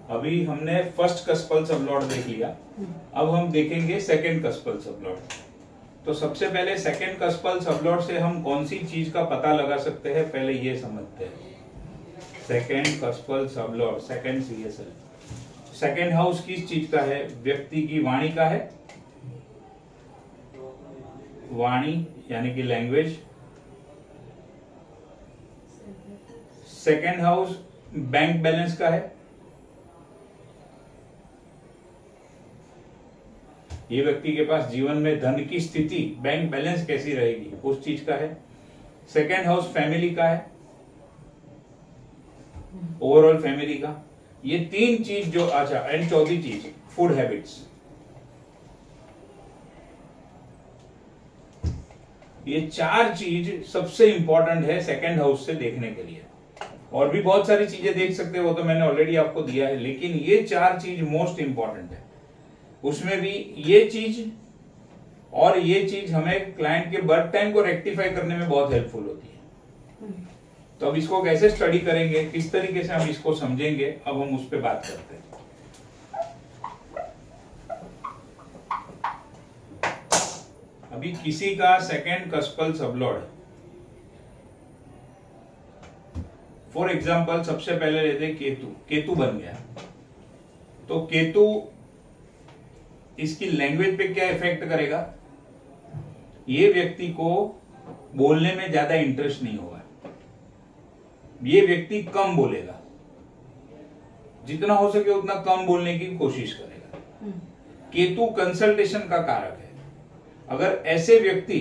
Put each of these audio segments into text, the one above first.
अभी हमने फर्स्ट कस्पल सबलॉट देख लिया, अब हम देखेंगे सेकंड कस्पल सबलॉट। तो सबसे पहले सेकंड कस्पल सबलॉट से हम कौन सी चीज का पता लगा सकते हैं, पहले ये समझते हैं। Second cuspal sublord, second CSL, second house किस चीज का है? व्यक्ति की वाणी का है, वाणी यानी कि language. Second house bank balance का है, ये व्यक्ति के पास जीवन में धन की स्थिति, बैंक बैलेंस कैसी रहेगी, उस चीज का है। सेकंड हाउस फैमिली का है, ओवरऑल फैमिली का। ये तीन चीज जो, अच्छा, एंड चौथी चीज फूड हैबिट्स। ये चार चीज सबसे इंपॉर्टेंट है सेकंड हाउस से देखने के लिए। और भी बहुत सारी चीजें देख सकते हो, वो तो मैंने ऑलरेडी आपको दिया है, लेकिन ये चार चीज मोस्ट इंपॉर्टेंट है। उसमें भी ये चीज और ये चीज हमें क्लाइंट के बर्थ टाइम को रेक्टिफाई करने में बहुत हेल्पफुल होती है। तो अब इसको कैसे स्टडी करेंगे, किस तरीके से हम इसको समझेंगे, अब हम उस पर बात करते हैं। अभी किसी का सेकंड कस्पल सबलॉट, फॉर एग्जाम्पल सबसे पहले लेते केतु, केतु बन गया। तो केतु इसकी लैंग्वेज पे क्या इफेक्ट करेगा? ये व्यक्ति को बोलने में ज्यादा इंटरेस्ट नहीं होगा, ये व्यक्ति कम बोलेगा, जितना हो सके उतना कम बोलने की कोशिश करेगा। केतु कंसल्टेशन का कारक है। अगर ऐसे व्यक्ति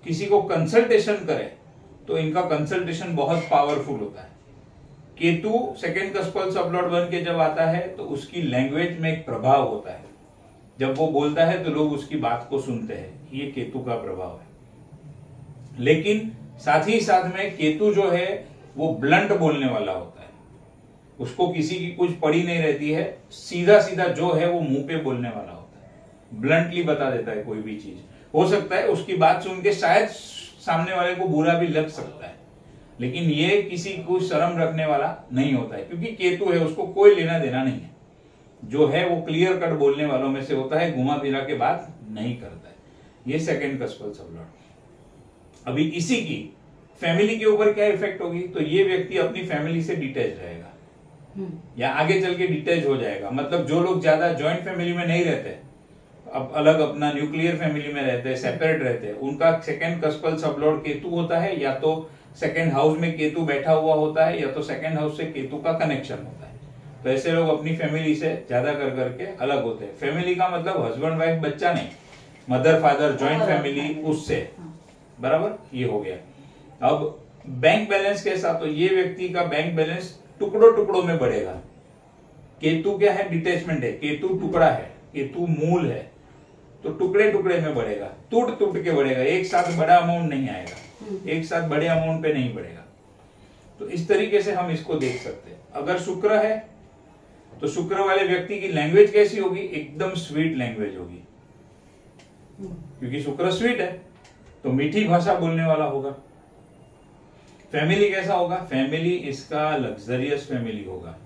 किसी को कंसल्टेशन करे तो इनका कंसल्टेशन बहुत पावरफुल होता है। केतु सेकंड कस्पल सबलॉट बन के जब आता है तो उसकी लैंग्वेज में एक प्रभाव होता है, जब वो बोलता है तो लोग उसकी बात को सुनते हैं, ये केतु का प्रभाव है। लेकिन साथ ही साथ में केतु जो है वो ब्लंट बोलने वाला होता है, उसको किसी की कुछ पड़ी नहीं रहती है, सीधा सीधा जो है वो मुंह पे बोलने वाला होता है, ब्लंटली बता देता है कोई भी चीज। हो सकता है उसकी बात सुन के शायद सामने वाले को बुरा भी लग सकता है, लेकिन ये किसी को शर्म रखने वाला नहीं होता है, क्योंकि केतु है, उसको कोई लेना देना नहीं है। जो है वो क्लियर कट बोलने वालों में से होता है, घुमा फिरा के बात नहीं करता है। ये सेकंड कस्पल सबलॉट। अभी इसी की फैमिली के ऊपर क्या इफेक्ट होगी? तो ये व्यक्ति अपनी फैमिली से डिटैच रहेगा या आगे चल के डिटैच हो जाएगा। मतलब जो लोग ज्यादा ज्वाइंट फैमिली में नहीं रहते, अब अलग अपना न्यूक्लियर फैमिली में रहते हैं, सेपरेट रहते हैं, उनका सेकंड कस्पल सबलॉट केतु होता है, या तो सेकंड हाउस में केतु बैठा हुआ होता है, या तो सेकंड हाउस से केतु का कनेक्शन होता है। तो ऐसे लोग अपनी फैमिली से ज्यादा कर करके अलग होते हैं। फैमिली का मतलब हस्बैंड वाइफ बच्चा नहीं, मदर फादर ज्वाइंट फैमिली, उससे बराबर ये हो गया। अब बैंक बैलेंस कैसा? तो ये व्यक्ति का बैंक बैलेंस टुकड़ों टुकड़ों में बढ़ेगा। केतु क्या है? डिटैचमेंट है, केतु टुकड़ा है, केतु मूल है, तो टुकड़े टुकड़े में बढ़ेगा, टूट टूट के बढ़ेगा, एक साथ बड़ा अमाउंट नहीं आएगा, एक साथ बड़े अमाउंट पे नहीं बढ़ेगा। तो इस तरीके से हम इसको देख सकते हैं। अगर शुक्र है तो शुक्र वाले व्यक्ति की लैंग्वेज कैसी होगी? एकदम स्वीट लैंग्वेज होगी, क्योंकि शुक्र स्वीट है तो मीठी भाषा बोलने वाला होगा। फैमिली कैसा होगा? फैमिली इसका लग्जरियस फैमिली होगा,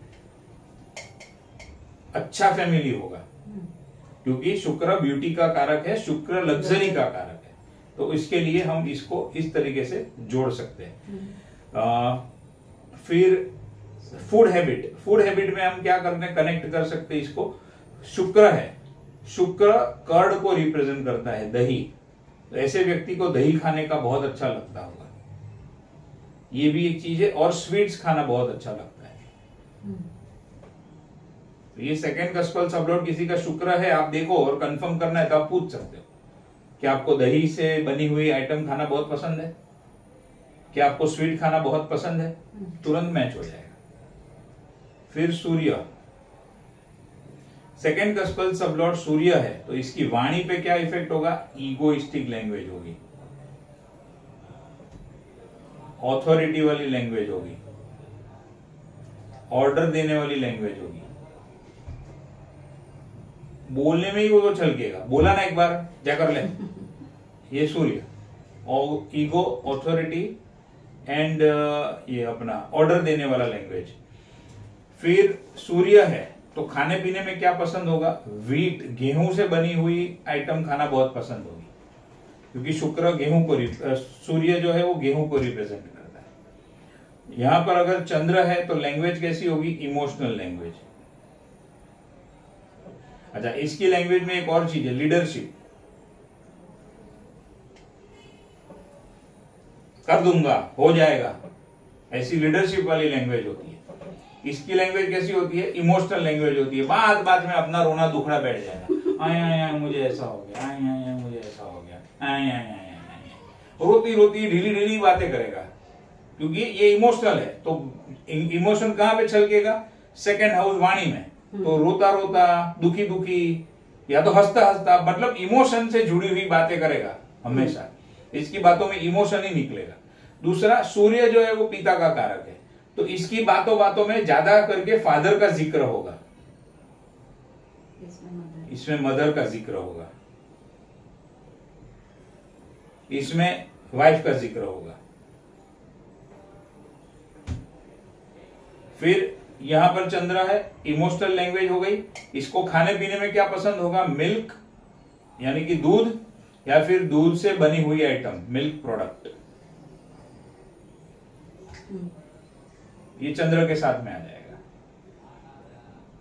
अच्छा फैमिली होगा, क्योंकि शुक्र ब्यूटी का कारक है, शुक्र लग्जरी का कारक है। तो इसके लिए हम इसको इस तरीके से जोड़ सकते हैं। फिर फूड हैबिट, फूड हैबिट में हम क्या करने कनेक्ट कर सकते हैं इसको? शुक्र है, शुक्र कर्ड को रिप्रेजेंट करता है, दही। तो ऐसे व्यक्ति को दही खाने का बहुत अच्छा लगता होगा, ये भी एक चीज है। और स्वीट्स खाना बहुत अच्छा लगता है। तो ये सेकंड कस्पल सबलॉट किसी का शुक्र है, आप देखो और कंफर्म करना है तो आप पूछ सकते हो कि आपको दही से बनी हुई आइटम खाना बहुत पसंद है, क्या आपको स्वीट खाना बहुत पसंद है, तुरंत मैच हो जाएगा। फिर सूर्य, सेकंड कस्पल सबलॉट सूर्य है, तो इसकी वाणी पे क्या इफेक्ट होगा? ईगोइस्टिक लैंग्वेज होगी, ऑथोरिटी वाली लैंग्वेज होगी, ऑर्डर देने वाली लैंग्वेज होगी, बोलने में ही वो छलकेगा, बोला ना एक बार क्या कर ले, ये सूर्य। और ईगो, ऑथोरिटी एंड ये अपना ऑर्डर देने वाला लैंग्वेज। फिर सूर्य है तो खाने पीने में क्या पसंद होगा? व्हीट, गेहूं से बनी हुई आइटम खाना बहुत पसंद होगी, क्योंकि शुक्र गेहूं को, सूर्य जो है वो गेहूं को रिप्रेजेंट करता है। यहां पर अगर चंद्र है तो लैंग्वेज कैसी होगी? Emotional language. अच्छा, इसकी लैंग्वेज में एक और चीज है, लीडरशिप। कर दूंगा, हो जाएगा, ऐसी लीडरशिप वाली लैंग्वेज होती है। इसकी लैंग्वेज कैसी होती है? इमोशनल लैंग्वेज होती है। बात बात में अपना रोना दुखड़ा बैठ जाएगा, आया आया मुझे ऐसा हो गया, आया आया मुझे ऐसा हो गया, आया आया आया, रोती रोती ढीली ढीली बातें करेगा, क्योंकि ये इमोशनल है। तो इमोशन कहां पे छलकेगा? सेकंड हाउस वाणी में। तो रोता रोता, दुखी दुखी, या तो हंसता हंसता, मतलब इमोशन से जुड़ी हुई बातें करेगा हमेशा। इसकी बातों में इमोशन ही निकलेगा। दूसरा, सूर्य जो है वो पिता का कारक है, तो इसकी बातों बातों में ज्यादा करके फादर का जिक्र होगा, इसमें मदर का जिक्र होगा, इसमें वाइफ का जिक्र होगा। फिर यहां पर चंद्र है, इमोशनल लैंग्वेज हो गई। इसको खाने पीने में क्या पसंद होगा? मिल्क, यानी कि दूध, या फिर दूध से बनी हुई आइटम, मिल्क प्रोडक्ट। ये चंद्र के साथ में आ जाएगा।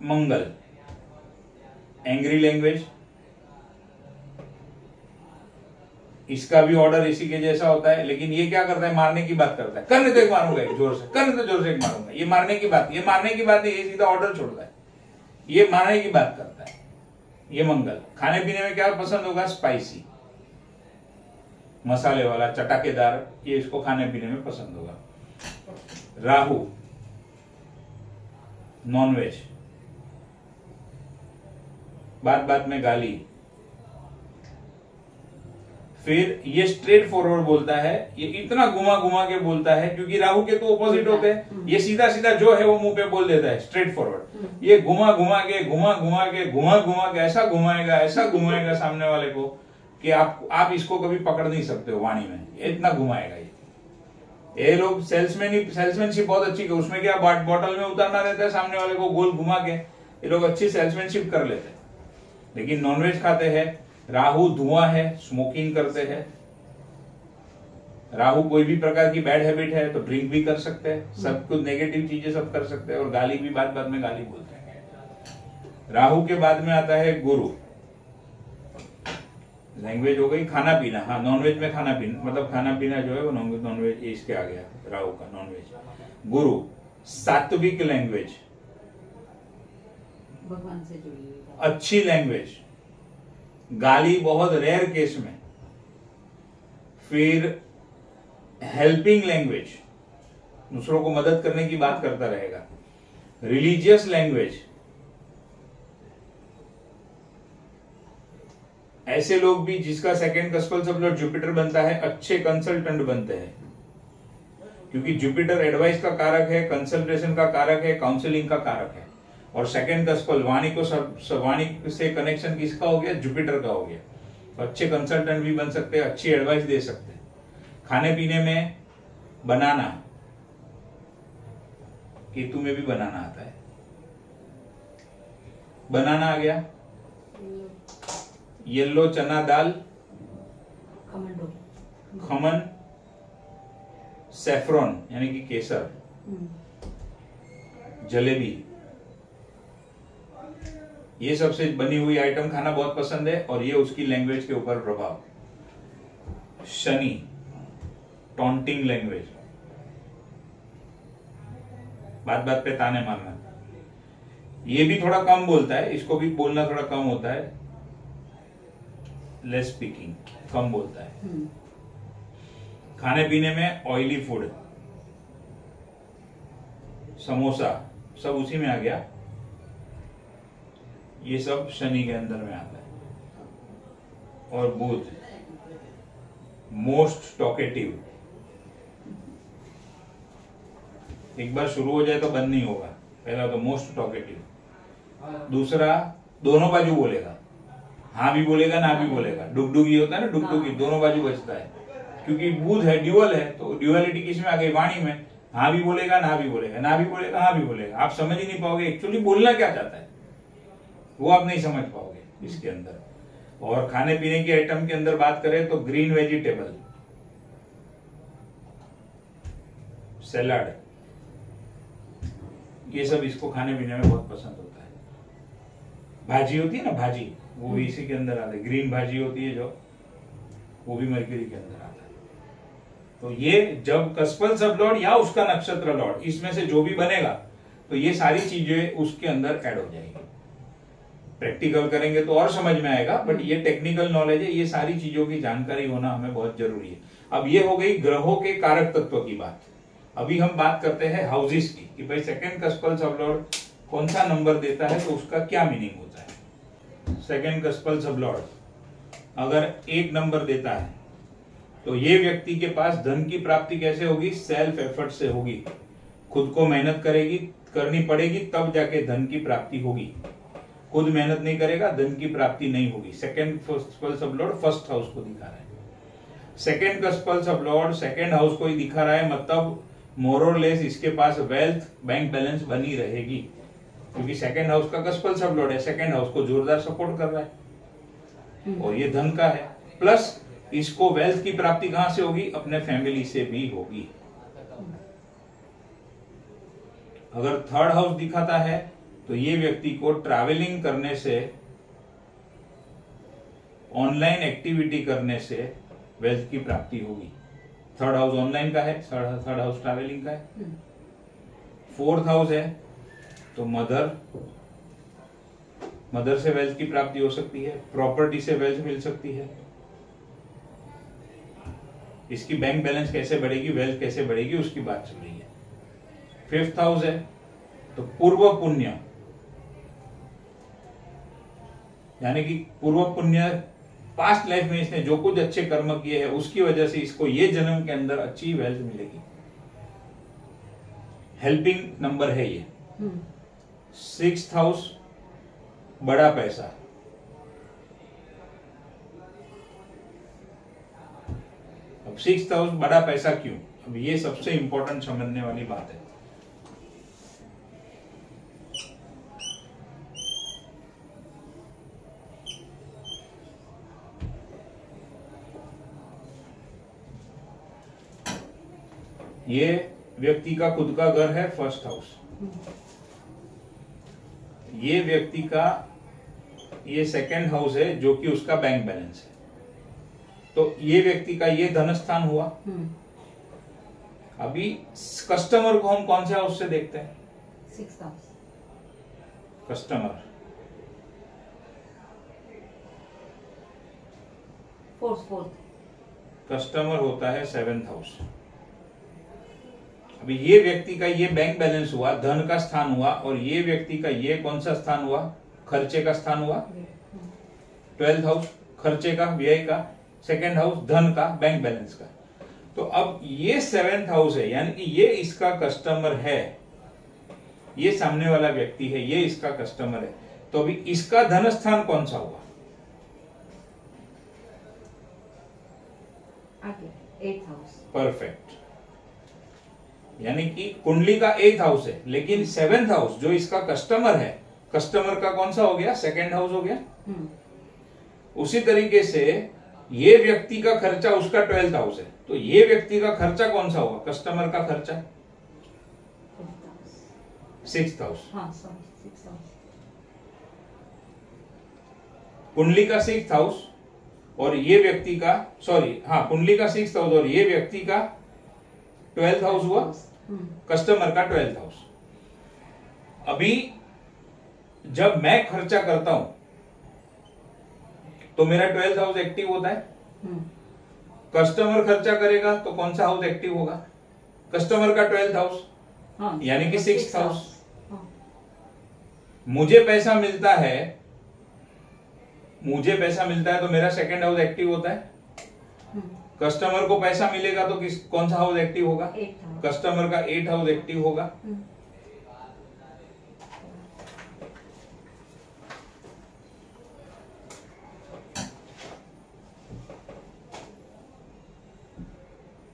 मंगल, एंग्री लैंग्वेज, इसका भी ऑर्डर इसी के जैसा होता है, लेकिन ये क्या करता है? मारने की बात करता है। करने तो एक मारूंगा, एक जोर से, करने तो जोर से एक मारूंगा। ये मारने की बात, ये मारने की बात नहीं, ये सीधा ऑर्डर छोड़ता है, ये मारने की बात करता है। ये मंगल। खाने पीने में क्या पसंद होगा? स्पाइसी, मसाले वाला, चटाकेदार, ये इसको खाने पीने में पसंद होगा। राहु, नॉनवेज, बात बात में गाली। फिर ये स्ट्रेट फॉरवर्ड बोलता है, ये इतना घुमा घुमा के बोलता है, क्योंकि राहु के तो ऑपोजिट होते हैं। ये सीधा सीधा जो है वो मुंह पे बोल देता है, स्ट्रेट फॉरवर्ड। ये घुमा घुमा के, घुमा घुमा के, घुमा घुमा के ऐसा घुमाएगा सामने वाले को कि आप इसको कभी पकड़ नहीं सकते हो वाणी में, इतना घुमाएगा ये लोग। सेल्समैनशिप बहुत अच्छी, उसमें क्या बॉटल में उतारना रहता है, सामने वाले को गोल घुमा के ये लोग अच्छी सेल्समैनशिप कर लेते हैं। लेकिन नॉनवेज खाते हैं। राहु धुआं है, स्मोकिंग करते हैं। राहु कोई भी प्रकार की बैड हैबिट है तो ड्रिंक भी कर सकते हैं, सब कुछ नेगेटिव चीजें सब कर सकते हैं, और गाली भी बात बात में गाली बोलते हैं। राहु के बाद में आता है गुरु। लैंग्वेज हो गई, खाना पीना। हाँ, नॉनवेज में खाना पीना, मतलब खाना पीना जो है वो नॉनवेज इसके आ गया, राहु का नॉनवेज। गुरु, सात्विक लैंग्वेज, भगवान से जुड़ी हुई, अच्छी लैंग्वेज, गाली बहुत रेयर केस में। फिर हेल्पिंग लैंग्वेज, दूसरों को मदद करने की बात करता रहेगा। रिलीजियस लैंग्वेज, ऐसे लोग भी जिसका सेकंड कस्पल सब लोग जुपिटर बनता है, अच्छे कंसल्टेंट बनते हैं, क्योंकि जुपिटर एडवाइस का कारक है, कंसल्टेशन का कारक है, काउंसलिंग का कारक है। और सेकंड कस्पल वाणी को वाणी से कनेक्शन किसका हो गया? जुपिटर का हो गया। तो अच्छे कंसल्टेंट भी बन सकते हैं, अच्छी एडवाइस दे सकते हैं। खाने पीने में बनाना, केतु में भी बनाना आता है, बनाना आ गया। येलो चना दाल, खमन, सेफ्रॉन यानी कि केसर, जलेबी, ये सबसे बनी हुई आइटम खाना बहुत पसंद है, और ये उसकी लैंग्वेज के ऊपर प्रभाव। शनि, टॉन्टिंग लैंग्वेज, बात बात पे ताने मारना। ये भी थोड़ा कम बोलता है, इसको भी बोलना थोड़ा कम होता है, लेस स्पीकिंग, कम बोलता है। खाने पीने में ऑयली फूड, समोसा, सब उसी में आ गया। ये सब शनि के अंदर में आता है। और बुध, मोस्ट टॉकेटिव, एक बार शुरू हो जाए तो बंद नहीं होगा। पहला तो मोस्ट टॉकेटिव, दूसरा दोनों बाजू बोलेगा, हाँ भी बोलेगा ना भी बोलेगा। डुगडुगी होता है ना, डुगडुगी, दोनों बाजू बचता है, क्योंकि बुध है, ड्यूअल है, तो ड्यूअलिटी किसमें आ गई? वाणी में। हाँ भी बोलेगा, ना भी बोलेगा, ना भी बोलेगा, हाँ भी बोलेगा। आप समझ ही नहीं पाओगे एक्चुअली बोलना क्या चाहता है। वो आप नहीं समझ पाओगे इसके अंदर। और खाने पीने की आइटम के अंदर बात करें तो ग्रीन वेजिटेबल, सैलाड, ये सब इसको खाने पीने में बहुत पसंद होता है। भाजी होती है ना, भाजी, वो भी इसी के अंदर आता है। ग्रीन भाजी होती है जो, वो भी मरकरी के अंदर आता है। तो ये जब कस्पल सब लॉर्ड या उसका नक्षत्र लॉर्ड, इसमें से जो भी बनेगा तो ये सारी चीजें उसके अंदर ऐड हो जाएगी। प्रैक्टिकल करेंगे तो और समझ में आएगा, बट ये टेक्निकल नॉलेज है, ये सारी चीजों की जानकारी होना हमें बहुत जरूरी है। अब ये हो गई ग्रहों के कारक तत्व की बात। अभी हम बात करते हैं हाउसेस की, कि भाई सेकंड कस्पल सब लॉर्ड कौन सा नंबर देता है तो उसका क्या मीनिंग होता है। सेकंड कस्पल सब लॉर्ड अगर 1 नंबर देता है तो ये व्यक्ति के पास धन की प्राप्ति कैसे होगी, सेल्फ एफर्ट से होगी। खुद को मेहनत करनी पड़ेगी तब जाके धन की प्राप्ति होगी। खुद मेहनत नहीं करेगा, धन की प्राप्ति नहीं होगी। सेकंड कस्पल सब लॉर्ड फर्स्ट हाउस को दिखा रहा है। सेकंड कस्पल सब लॉर्ड सेकंड हाउस को ही दिखा रहा है, मतलब मोर और लेस इसके पास वेल्थ, बैंक बैलेंस बनी रहेगी, क्योंकि सेकंड हाउस का कस्पल सब लॉर्ड है, सेकंड हाउस को जोरदार सपोर्ट कर रहा है और ये धन का है। प्लस इसको वेल्थ की प्राप्ति कहां से होगी, अपने फैमिली से भी होगी। अगर थर्ड हाउस दिखाता है तो ये व्यक्ति को ट्रैवलिंग करने से, ऑनलाइन एक्टिविटी करने से वेल्थ की प्राप्ति होगी। थर्ड हाउस ऑनलाइन का है, थर्ड हाउस ट्रैवलिंग का है। फोर्थ हाउस है तो मदर से वेल्थ की प्राप्ति हो सकती है, प्रॉपर्टी से वेल्थ मिल सकती है। इसकी बैंक बैलेंस कैसे बढ़ेगी, वेल्थ कैसे बढ़ेगी, उसकी बात चल रही है। फिफ्थ हाउस है तो पूर्व पुण्य, यानी कि पूर्व पुण्य, पास्ट लाइफ में इसने जो कुछ अच्छे कर्म किए हैं उसकी वजह से इसको ये जन्म के अंदर अच्छी वेल्थ मिलेगी। हेल्पिंग नंबर है ये। सिक्स्थ हाउस बड़ा पैसा, अब सिक्स्थ हाउस बड़ा पैसा क्यों, अब ये सबसे इंपॉर्टेंट समझने वाली बात है। ये व्यक्ति का खुद का घर है, फर्स्ट हाउस। ये व्यक्ति का ये सेकंड हाउस है जो कि उसका बैंक बैलेंस है। तो ये व्यक्ति का ये धन स्थान हुआ। अभी कस्टमर को हम कौन से हाउस से देखते हैं, sixth house. Customer fourth customer होता है सेवेंथ हाउस। अभी ये व्यक्ति का ये बैंक बैलेंस हुआ, धन का स्थान हुआ, और ये व्यक्ति का ये कौन सा स्थान हुआ, खर्चे का स्थान हुआ, 12th हाउस खर्चे का, व्यय का, सेकेंड हाउस धन का, बैंक बैलेंस का। तो अब ये 7th हाउस है, यानी कि ये इसका कस्टमर है, ये सामने वाला व्यक्ति है, ये इसका कस्टमर है। तो अभी इसका धन स्थान कौन सा हुआ, आगे 8th हाउस। परफेक्ट। यानी कि कुंडली का 8th हाउस है, लेकिन 7th हाउस जो इसका कस्टमर है, कस्टमर का कौन सा हो गया, सेकेंड हाउस हो गया। उसी तरीके से ये व्यक्ति का खर्चा उसका 12th हाउस है, तो ये व्यक्ति का खर्चा कौन सा होगा, कस्टमर का खर्चा 6th हाउस। कुंडली का 6th हाउस और ये व्यक्ति का, कुंडली का 6th हाउस और ये व्यक्ति का 12th हाउस हुआ, कस्टमर का 12th हाउस। अभी जब मैं खर्चा करता हूं तो मेरा 12th हाउस एक्टिव होता है। कस्टमर खर्चा करेगा तो कौन सा हाउस एक्टिव होगा, कस्टमर का 12th हाउस, यानी कि 6th हाउस। मुझे पैसा मिलता है तो मेरा सेकेंड हाउस एक्टिव होता है। कस्टमर को पैसा मिलेगा तो कौन सा हाउस एक्टिव होगा, कस्टमर का 8th हाउस एक्टिव होगा।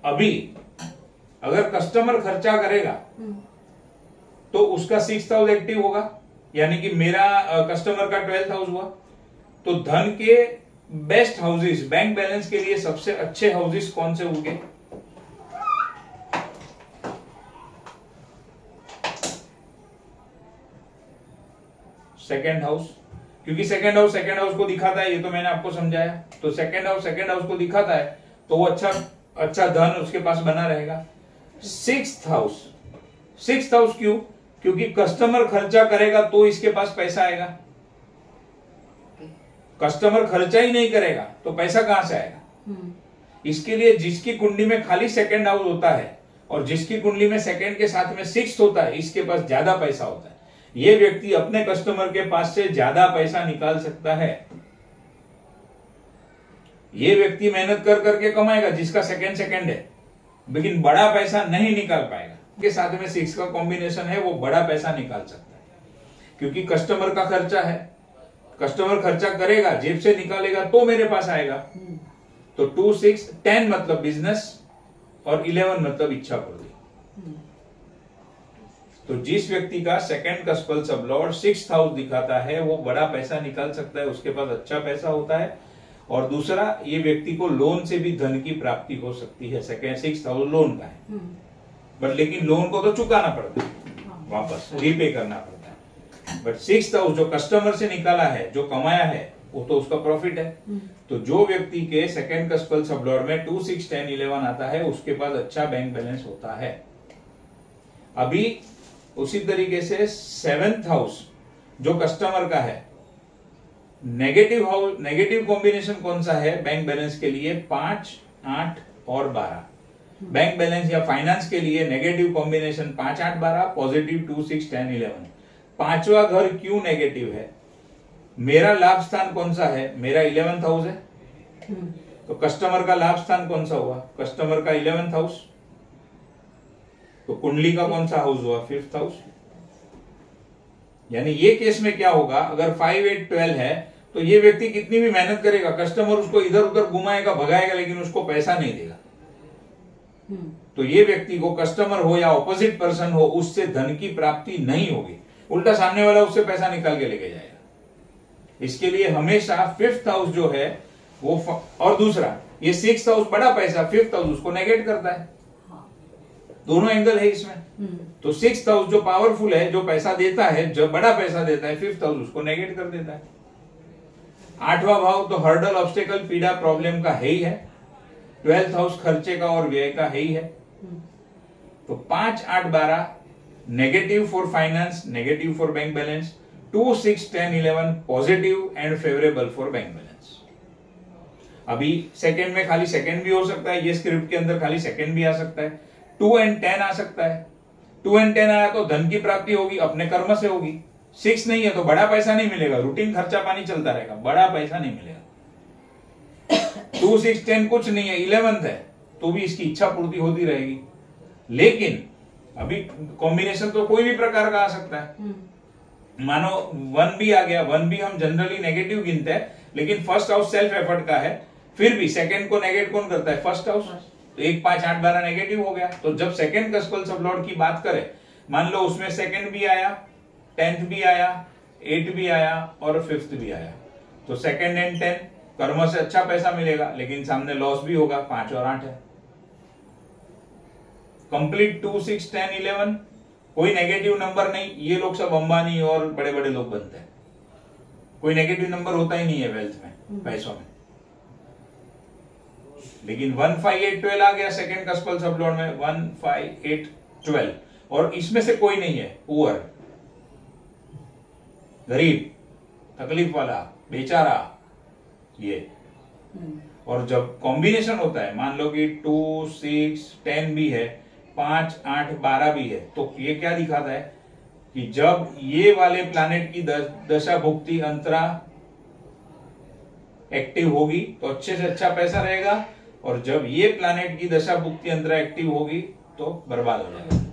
अभी अगर कस्टमर खर्चा करेगा तो उसका 6th हाउस एक्टिव होगा, यानी कि मेरा कस्टमर का 12th हाउस हुआ। तो धन के बेस्ट हाउसेस, बैंक बैलेंस के लिए सबसे अच्छे हाउसेस कौन से होंगे? सेकेंड हाउस, क्योंकि सेकेंड हाउस को दिखाता है, ये तो मैंने आपको समझाया। तो सेकेंड हाउस को दिखाता है तो वो अच्छा धन उसके पास बना रहेगा। सिक्स्थ हाउस क्यों? क्योंकि कस्टमर खर्चा करेगा तो इसके पास पैसा आएगा। कस्टमर खर्चा ही नहीं करेगा तो पैसा कहां से आएगा? इसके लिए जिसकी कुंडली में खाली सेकेंड हाउस होता है और जिसकी कुंडली में सेकेंड के साथ में सिक्स्थ होता है, इसके पास ज्यादा पैसा होता है। ये व्यक्ति अपने कस्टमर के पास से ज्यादा पैसा निकाल सकता है। ये व्यक्ति मेहनत कर करके कमाएगा जिसका सेकेंड है, लेकिन बड़ा पैसा नहीं निकाल पाएगा। के साथ में सिक्स का कॉम्बिनेशन है, वो बड़ा पैसा निकाल सकता है क्योंकि कस्टमर का खर्चा है। कस्टमर खर्चा करेगा, जेब से निकालेगा तो मेरे पास आएगा। तो 2, 6, 10 मतलब बिजनेस और 11 मतलब इच्छा पूर्ति। तो जिस व्यक्ति का सेकंड का स्पेल सबलॉर्ड 6th हाउस दिखाता है वो बड़ा पैसा निकाल सकता है, उसके पास अच्छा पैसा होता है। और दूसरा, ये व्यक्ति को लोन से भी धन की प्राप्ति हो सकती है। 6th हाउस लोन का है, बट लेकिन लोन को तो चुकाना पड़ता है, वापस रीपे करना पड़ता है। बट 6th हाउस जो कस्टमर से निकाला है, जो कमाया है, वो तो उसका प्रॉफिट है। तो जो व्यक्ति के सेकंड का स्पेल सबलॉर्ड में 2, 6, 10, 11 आता है, उसके पास अच्छा बैंक बैलेंस होता है। अभी उसी तरीके से 7th हाउस जो कस्टमर का है, नेगेटिव कॉम्बिनेशन कौन सा है बैंक बैलेंस के लिए? 5, 8 और 12। बैंक बैलेंस या फाइनेंस के लिए नेगेटिव कॉम्बिनेशन 5, 8, 12, पॉजिटिव 2, 6, 10, 11। पांचवा घर क्यों नेगेटिव है? मेरा लाभ स्थान कौन सा है? मेरा 11th हाउस है। तो कस्टमर का लाभ स्थान कौन सा हुआ? कस्टमर का 11th हाउस। तो कुंडली का कौन सा हाउस हुआ? 5th house. यानी ये केस में क्या होगा, अगर 5, 8, 12 है तो ये व्यक्ति कितनी भी मेहनत करेगा, कस्टमर उसको इधर उधर घुमाएगा, भगाएगा, लेकिन उसको पैसा नहीं देगा। तो ये व्यक्ति को, कस्टमर हो या ऑपोजिट पर्सन हो, उससे धन की प्राप्ति नहीं होगी, उल्टा सामने वाला उससे पैसा निकाल के लेके जाएगा। इसके लिए हमेशा 5th हाउस जो है वो और दूसरा ये 6th हाउस बड़ा पैसा, 5th हाउस उसको नेगेट करता है। दोनों एंगल है इसमें। तो 6th हाउस जो पावरफुल है, जो पैसा देता है, जो बड़ा पैसा देता है, 5th हाउस उसको नेगेट कर देता है। 8वां भाव तो हर्डल, ऑब्स्टेकल, पीड़ा, प्रॉब्लम का है ही है। 12th हाउस खर्चे का और व्यय का है ही है। तो 5, 8, 12 negative for finance, negative for bank balance. 2, 6, 10, 11 positive and favourable for bank balance. अभी सेकंड में खाली सेकंड भी हो सकता है, ये स्क्रिप्ट के अंदर खाली सेकंड भी आ सकता है। 2 and 10 आ सकता है। 2 and 10 आया तो धन की प्राप्ति होगी, अपने कर्म से होगी। 6 नहीं है तो बड़ा पैसा नहीं मिलेगा, रूटीन खर्चा पानी चलता रहेगा, बड़ा पैसा नहीं मिलेगा। 2, 6, 10 कुछ नहीं है, 11th है तो भी इसकी इच्छा पूर्ति होती रहेगी। लेकिन अभी कॉम्बिनेशन तो कोई भी प्रकार का आ सकता है। मानो 1 भी आ गया, 1 भी हम जनरली नेगेटिव गिनते हैं, लेकिन फर्स्ट हाउस सेल्फ एफर्ट का है, फिर भी सेकंड को नेगेट कौन करता है? First house. तो 1, 5, 8, 12 नेगेटिव हो गया। तो जब सेकंड का स्पेल सबलॉर्ड की बात करें, मान लो उसमें सेकंड भी आया, 10th भी आया, 8 भी आया और 5th भी आया, तो सेकंड एंड 10 कर्म से अच्छा पैसा मिलेगा, लेकिन सामने लॉस भी होगा। 5 और 8 है। कंप्लीट 2, 6, 10, 11 कोई नेगेटिव नंबर नहीं। ये लोग सब अंबानी और बड़े बड़े लोग बनते हैं, कोई नेगेटिव नंबर होता ही नहीं है वेल्थ में, पैसों में। लेकिन 1, 5, 8, 12 आ गया सेकंड का स्पेल सबलॉर्ड में। 1, 5, 8, 12 और इसमें से कोई नहीं है पुअर, गरीब, तकलीफ वाला, बेचारा, ये। और जब कॉम्बिनेशन होता है, मान लो कि 2, 6, 10 भी है, 5, 8, 12 भी है, तो ये क्या दिखाता है कि जब ये वाले प्लैनेट की दशा भुक्ति अंतरा एक्टिव होगी तो अच्छे से अच्छा पैसा रहेगा, और जब ये प्लैनेट की दशा भुक्ति अंतरा एक्टिव होगी तो बर्बाद हो जाएगा।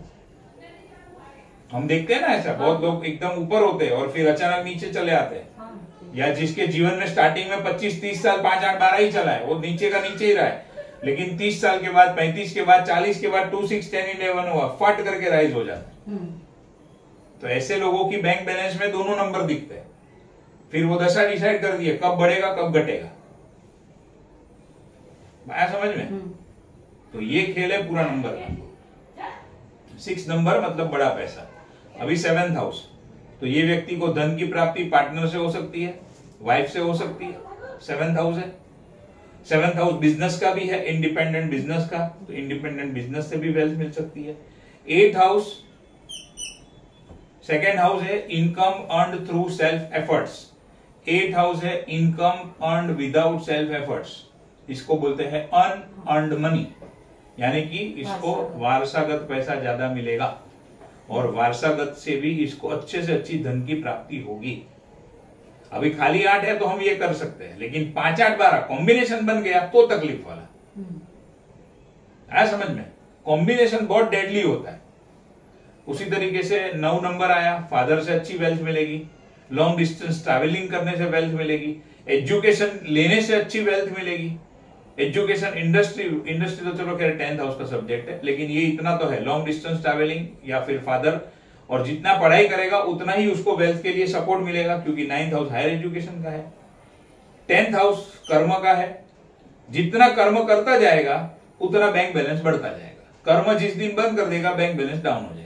हम देखते हैं ना ऐसा, बहुत लोग एकदम ऊपर होते हैं और फिर अचानक नीचे चले आते हैं। या जिसके जीवन में स्टार्टिंग में 25, 30 साल 5, 8, 12 ही चला है, वो नीचे का नीचे ही रहा है, लेकिन 30 साल के बाद, 35 के बाद, 40 के बाद 2, 6, 10, 11 हुआ, फट करके राइज हो जाता है। तो ऐसे लोगों की बैंक बैलेंस में दोनों नंबर दिखते हैं। फिर वो दशा डिसाइड कर दिए कब बढ़ेगा कब घटेगा। आया समझ में? तो ये खेल है पूरा नंबर का। 6 नंबर मतलब बड़ा पैसा। अभी 7th हाउस, तो ये व्यक्ति को धन की प्राप्ति पार्टनर से हो सकती है, वाइफ से हो सकती है। 7th हाउस है। 7th हाउस बिजनेस का भी है, इंडिपेंडेंट बिजनेस का, तो इंडिपेंडेंट बिजनेस से भी वेल्थ मिल सकती है। 8th हाउस, 2nd हाउस है income earned through self efforts. 8th house है income earned without self efforts. इसको बोलते हैं अनअर्न्ड मनी, यानी कि इसको वारसागत पैसा ज्यादा मिलेगा और वारसागत से भी इसको अच्छे से अच्छी धन की प्राप्ति होगी। अभी खाली 8 है तो हम ये कर सकते हैं, लेकिन 5, 8, 12 कॉम्बिनेशन बन गया तो तकलीफ वाला। आया समझ में? कॉम्बिनेशन बहुत डेडली होता है। उसी तरीके से 9 नंबर आया, फादर से अच्छी वेल्थ मिलेगी, लॉन्ग डिस्टेंस ट्रैवलिंग करने से वेल्थ मिलेगी, एजुकेशन लेने से अच्छी वेल्थ मिलेगी। एजुकेशन, इंडस्ट्री तो चलो खैर 10th हाउस का सब्जेक्ट है, लेकिन ये इतना तो है, लॉन्ग डिस्टेंस ट्रैवलिंग या फिर फादर, और जितना पढ़ाई करेगा उतना ही उसको वेल्थ के लिए सपोर्ट मिलेगा, क्योंकि 9th हाउस हायर एजुकेशन का है। 10th हाउस कर्म का है, जितना कर्म करता जाएगा उतना बैंक बैलेंस बढ़ता जाएगा। कर्म जिस दिन बंद कर देगा बैंक बैलेंस डाउन हो जाएगा।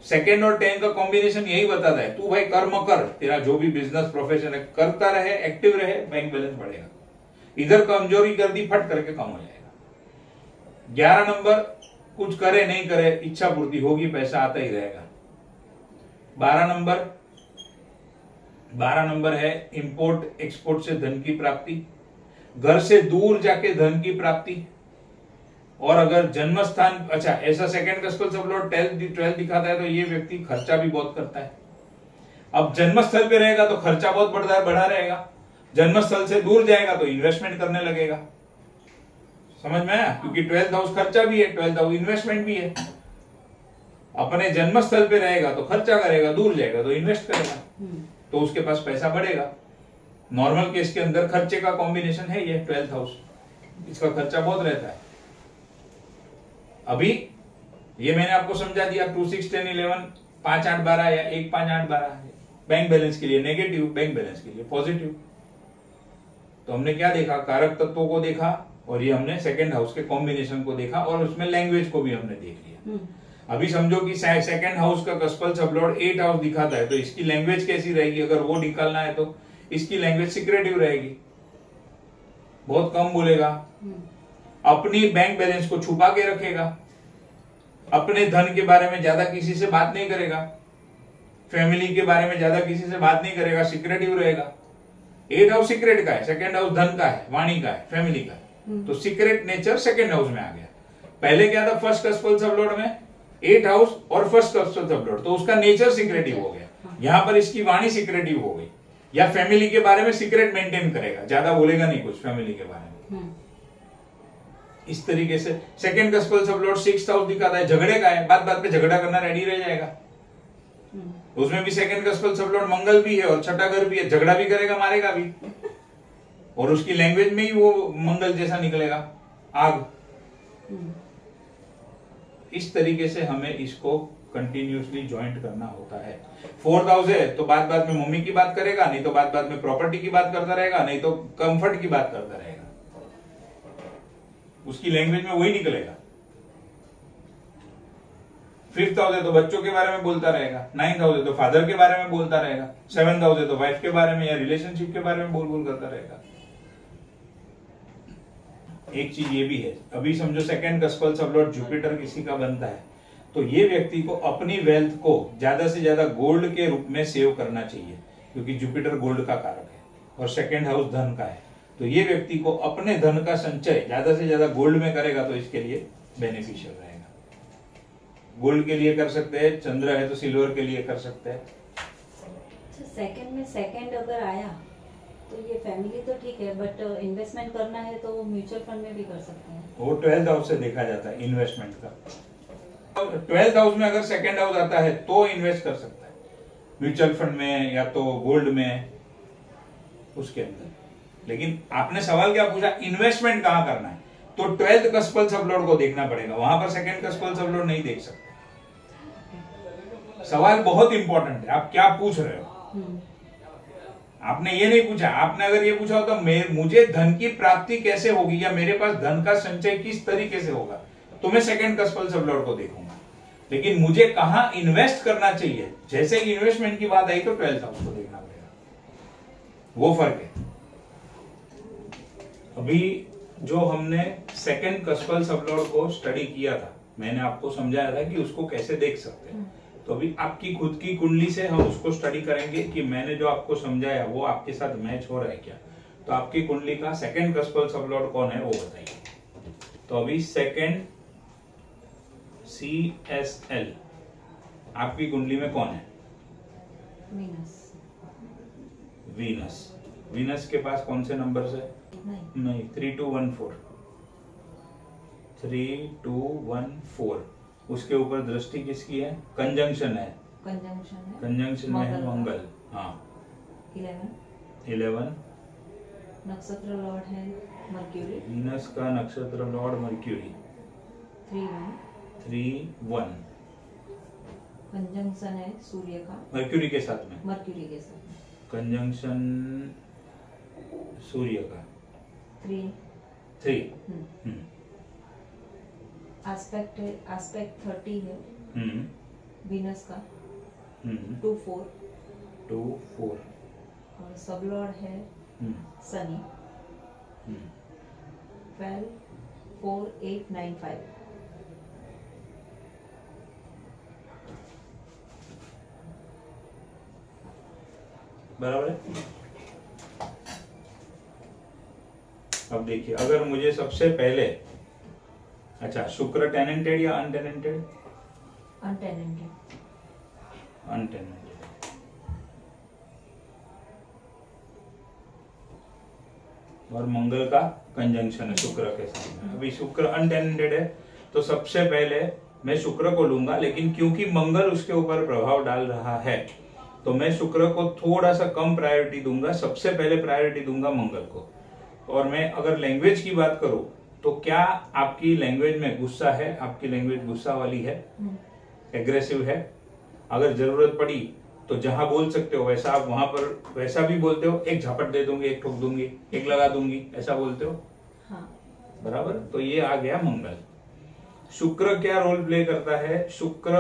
2nd और 10th का कॉम्बिनेशन यही बताता है, तू भाई कर्म कर, तेरा जो भी बिजनेस प्रोफेशन है करता रहे, एक्टिव रहे, बैंक बैलेंस बढ़ेगा। इधर कमजोरी कर दी, फट करके कम हो जाएगा। 11 नंबर, कुछ करे नहीं करे इच्छा पूर्ति होगी, पैसा आता ही रहेगा। 12 नंबर है इंपोर्ट एक्सपोर्ट से धन की प्राप्ति, घर से दूर जाके धन की प्राप्ति। और अगर जन्म स्थान, अच्छा ऐसा 2nd कस्पल सब लोग 12th दिखाता है, तो ये व्यक्ति खर्चा भी बहुत करता है। अब जन्म स्थल पे रहेगा तो खर्चा बहुत बढ़ा रहेगा, जन्म स्थल से दूर जाएगा तो इन्वेस्टमेंट करने लगेगा। समझ में आया? क्योंकि 12th हाउस खर्चा भी है, 12th हाउस इन्वेस्टमेंट भी है। अपने जन्म स्थल पे रहेगा तो खर्चा करेगा, दूर जाएगा तो इन्वेस्ट करेगा, तो उसके पास पैसा बढ़ेगा। नॉर्मल केस के अंदर खर्चे का कॉम्बिनेशन है ये 12th हाउस, इसका खर्चा बहुत रहता है। अभी ये मैंने आपको समझा दिया, 2, 6, 10, 11, 5, 8, 12 या 1, 5, 8, 12 बैंक बैलेंस के लिए नेगेटिव, बैंक बैलेंस के लिए पॉजिटिव। तो हमने क्या देखा? कारक तत्वों को देखा, और ये हमने 2nd हाउस के कॉम्बिनेशन को देखा, और उसमें लैंग्वेज को भी हमने देख लिया। अभी समझो कि 2nd हाउस का कस्पल सबलॉर्ड 8 हाउस दिखाता है, तो इसकी लैंग्वेज कैसी रहेगी? अगर वो निकालना है तो इसकी लैंग्वेज सिक्रेटिव रहेगी, बहुत कम बोलेगा, अपनी बैंक बैलेंस को छुपा के रखेगा, अपने धन के बारे में ज्यादा किसी से बात नहीं करेगा, फैमिली के बारे में ज्यादा किसी से बात नहीं करेगा, सिक्रेटिव रहेगा। 8 हाउस सीक्रेट का है, 2nd हाउस धन का है, वाणी का है, फैमिली का है, तो सीक्रेट नेचर 2nd हाउस में आ गया। पहले क्या था? 1st कस्पल सबलॉर्ड में 8 हाउस और 1st कस्पल सबलॉर्ड, तो उसका नेचर सीक्रेटिव हो गया। यहां पर इसकी वाणी सीक्रेटिव हो गई, या फैमिली के बारे में सीक्रेट मेंटेन करेगा, ज्यादा बोलेगा नहीं कुछ फैमिली के बारे में। इस तरीके से 2nd कस्पल सबलॉर्ड 6th हाउस दिखाता है, झगड़े का है, बात बात पे झगड़ा करना रेडी रह जाएगा। उसमें भी 2nd कस्पल सबलॉर्ड मंगल भी है और 6ठा घर भी है, झगड़ा भी करेगा, मारेगा भी, और उसकी लैंग्वेज में ही वो मंगल जैसा निकलेगा, आग। इस तरीके से हमें इसको कंटिन्यूसली ज्वाइंट करना होता है। 4th हाउस है तो बात बात में मम्मी की बात करेगा, नहीं तो बात बात में प्रॉपर्टी की बात करता रहेगा, नहीं तो कंफर्ट की बात करता रहेगा, उसकी लैंग्वेज में वही निकलेगा। 5th हाउस है तो बच्चों के बारे में बोलता रहेगा, 9th हाउस है तो फादर के बारे में बोलता रहेगा, 7th हाउस है तो वाइफ के बारे में या रिलेशनशिप के बारे में बोल करता रहेगा। एक चीज ये भी है, अभी समझो 2nd कस्पल सबलॉर्ड जुपिटर किसी का बनता है, तो ये व्यक्ति को अपनी वेल्थ को ज्यादा से ज्यादा गोल्ड के रूप में सेव करना चाहिए, क्योंकि जुपिटर गोल्ड का कारक है और 2nd हाउस धन का है। तो ये व्यक्ति को अपने धन का संचय ज्यादा से ज्यादा गोल्ड में करेगा तो इसके लिए बेनिफिशियल रहेगा। गोल्ड के लिए कर सकते हैं, चंद्र है तो सिल्वर के लिए कर सकते हैं। 2nd में 2nd अगर आया तो ये फैमिली तो ठीक है, बट इन्वेस्टमेंट करना है तो वो म्यूचुअल फंड में भी कर सकते हैं। वो 12th हाउस से देखा जाता है इन्वेस्टमेंट का। 12th हाउस में अगर 2nd हाउस आता है तो इन्वेस्ट कर सकता है म्यूचुअल फंड में या तो गोल्ड में, उसके अंदर। लेकिन आपने सवाल क्या पूछा, इन्वेस्टमेंट कहां करना है, तो 12th कस्पल सबलॉर्ड को देखना पड़ेगा, वहां पर 2nd कस्पल सबलॉर्ड नहीं देख सकते। सवाल बहुत इंपॉर्टेंट है, आप क्या पूछ रहे हो। आपने ये नहीं पूछा, आपने अगर ये पूछा होता मुझे धन की प्राप्ति कैसे होगी या मेरे पास धन का संचय किस तरीके से होगा, तो मैं सेकंड कस्पल सबलॉर्ड को देखूंगा। लेकिन मुझे कहां इन्वेस्ट करना चाहिए, जैसे कि इन्वेस्टमेंट की बात आई तो 12th हाउस को देखना पड़ेगा, वो फर्क है। अभी जो हमने सेकंड कस्पल सबलॉर्ड को स्टडी किया था, मैंने आपको समझाया था कि उसको कैसे देख सकते हैं। तो अभी आपकी खुद की कुंडली से हम उसको स्टडी करेंगे कि मैंने जो आपको समझाया वो आपके साथ मैच हो रहा है क्या। तो आपकी कुंडली का सेकंड कस्पल सबलॉर्ड कौन है वो बताइए। तो अभी सेकंड CSL आपकी कुंडली में कौन है? वीनस। वीनस के पास कौन से नंबर है? नहीं 3214 3214। उसके ऊपर दृष्टि किसकी है? कंजंक्शन है। कंजंक्शन में है मंगल। हाँ 11 नक्षत्र लॉर्ड है मर्क्यूरी। वीनस का नक्षत्र लॉर्ड मर्क्यूरी 3-1। कंजंक्शन है सूर्य का मर्क्यूरी के साथ में। मर्क्यूरी के साथ में कंजंक्शन सूर्य का 3। एस्पेक्ट 30 है वीनस का 2-4 और सबलॉर्ड है शनि 12-4-8-9-5। बराबर है। अब देखिए, अगर मुझे सबसे पहले, अच्छा शुक्र टेनेंटेड या अनटेनेंटेड? अनटेनेंटेड। और मंगल का कंजंक्शन है शुक्र के साथ में। अभी शुक्र अनटेनेंटेड है तो सबसे पहले मैं शुक्र को लूंगा, लेकिन क्योंकि मंगल उसके ऊपर प्रभाव डाल रहा है तो मैं शुक्र को थोड़ा सा कम प्रायोरिटी दूंगा, सबसे पहले प्रायोरिटी दूंगा मंगल को। और मैं अगर लैंग्वेज की बात करूं तो क्या आपकी लैंग्वेज में गुस्सा है? आपकी लैंग्वेज गुस्सा वाली है, एग्रेसिव है? अगर जरूरत पड़ी तो जहां बोल सकते हो वैसा आप वहां पर वैसा भी बोलते हो, एक झपट दे दूंगी, एक ठोक दूंगी, एक लगा दूंगी, ऐसा बोलते हो? हाँ। बराबर। तो ये आ गया मंगल। शुक्र क्या रोल प्ले करता है? शुक्र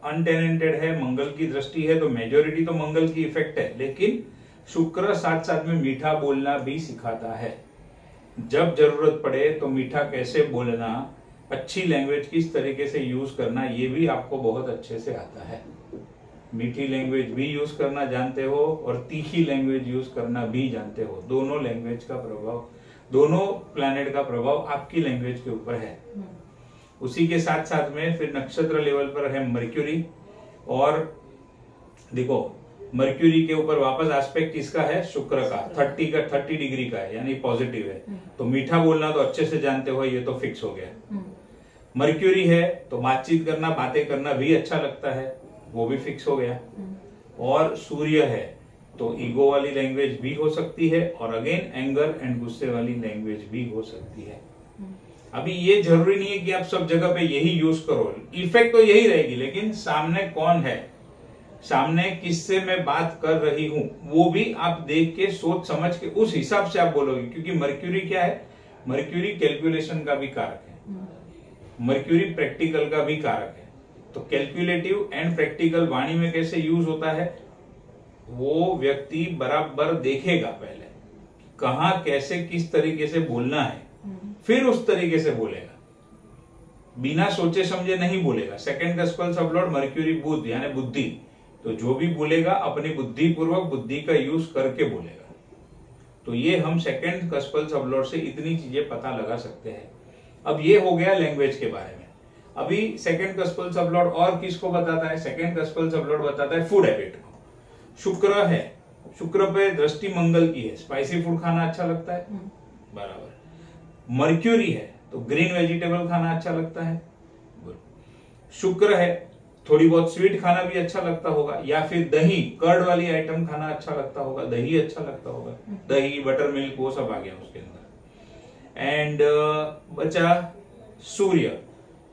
अनटेनेंटेड है, मंगल की दृष्टि है, तो मेजोरिटी तो मंगल की इफेक्ट है, लेकिन शुक्र साथ साथ में मीठा बोलना भी सिखाता है। जब जरूरत पड़े तो मीठा कैसे बोलना, अच्छी लैंग्वेज किस तरीके से यूज करना, ये भी आपको बहुत अच्छे से आता है। मीठी लैंग्वेज भी यूज करना जानते हो और तीखी लैंग्वेज यूज करना भी जानते हो। दोनों लैंग्वेज का प्रभाव, दोनों प्लैनेट का प्रभाव आपकी लैंग्वेज के ऊपर है। उसी के साथ साथ में फिर नक्षत्र लेवल पर है मर्क्यूरी, और देखो मर्क्यूरी के ऊपर वापस एस्पेक्ट किसका है? शुक्र का। 30 डिग्री का है, यानी पॉजिटिव है। तो मीठा बोलना तो अच्छे से जानते हो, ये तो फिक्स हो गया। मर्क्यूरी है तो बातचीत करना, बातें करना भी अच्छा लगता है, वो भी फिक्स हो गया। और सूर्य है तो ईगो वाली लैंग्वेज भी हो सकती है, और अगेन एंगर एंड गुस्से वाली लैंग्वेज भी हो सकती है। अभी ये जरूरी नहीं है कि आप सब जगह पे यही यूज करो, इफेक्ट तो यही रहेगी, लेकिन सामने कौन है, सामने किससे मैं बात कर रही हूं, वो भी आप देख के सोच समझ के उस हिसाब से आप बोलोगे। क्योंकि मर्क्यूरी क्या है? मर्क्यूरी कैलकुलेशन का भी कारक है, मर्क्यूरी प्रैक्टिकल का भी कारक है। तो कैलकुलेटिव एंड प्रैक्टिकल वाणी में कैसे यूज होता है, वो व्यक्ति बराबर देखेगा पहले कहां कैसे किस तरीके से बोलना है, फिर उस तरीके से बोलेगा, बिना सोचे समझे नहीं बोलेगा। सेकंड कस्पल सबलॉर्ड मर्क्यूरी बुध यानी बुद्धि, तो जो भी बोलेगा अपनी बुद्धि पूर्वक, बुद्धि का यूज करके बोलेगा। तो ये हम सेकंड कस्पल सबलॉर्ड से इतनी चीजें पता लगा सकते हैं। अब ये हो गया लैंग्वेज के बारे में। अभी सेकंड कस्पल सबलॉर्ड और किसको बताता है? सेकंड कस्पल सबलॉर्ड बताता है फूड हैबिट को। शुक्र है, शुक्र पे दृष्टि मंगल की है, स्पाइसी फूड खाना अच्छा लगता है, बराबर। मर्क्यूरी है तो ग्रीन वेजिटेबल खाना अच्छा लगता है, शुक्र है थोड़ी बहुत स्वीट खाना भी अच्छा लगता होगा, या फिर दही कर्ड वाली आइटम खाना अच्छा लगता होगा, दही अच्छा लगता होगा, दही बटर मिल्क वो सब आ गया उसके अंदर। एंड बचा सूर्य,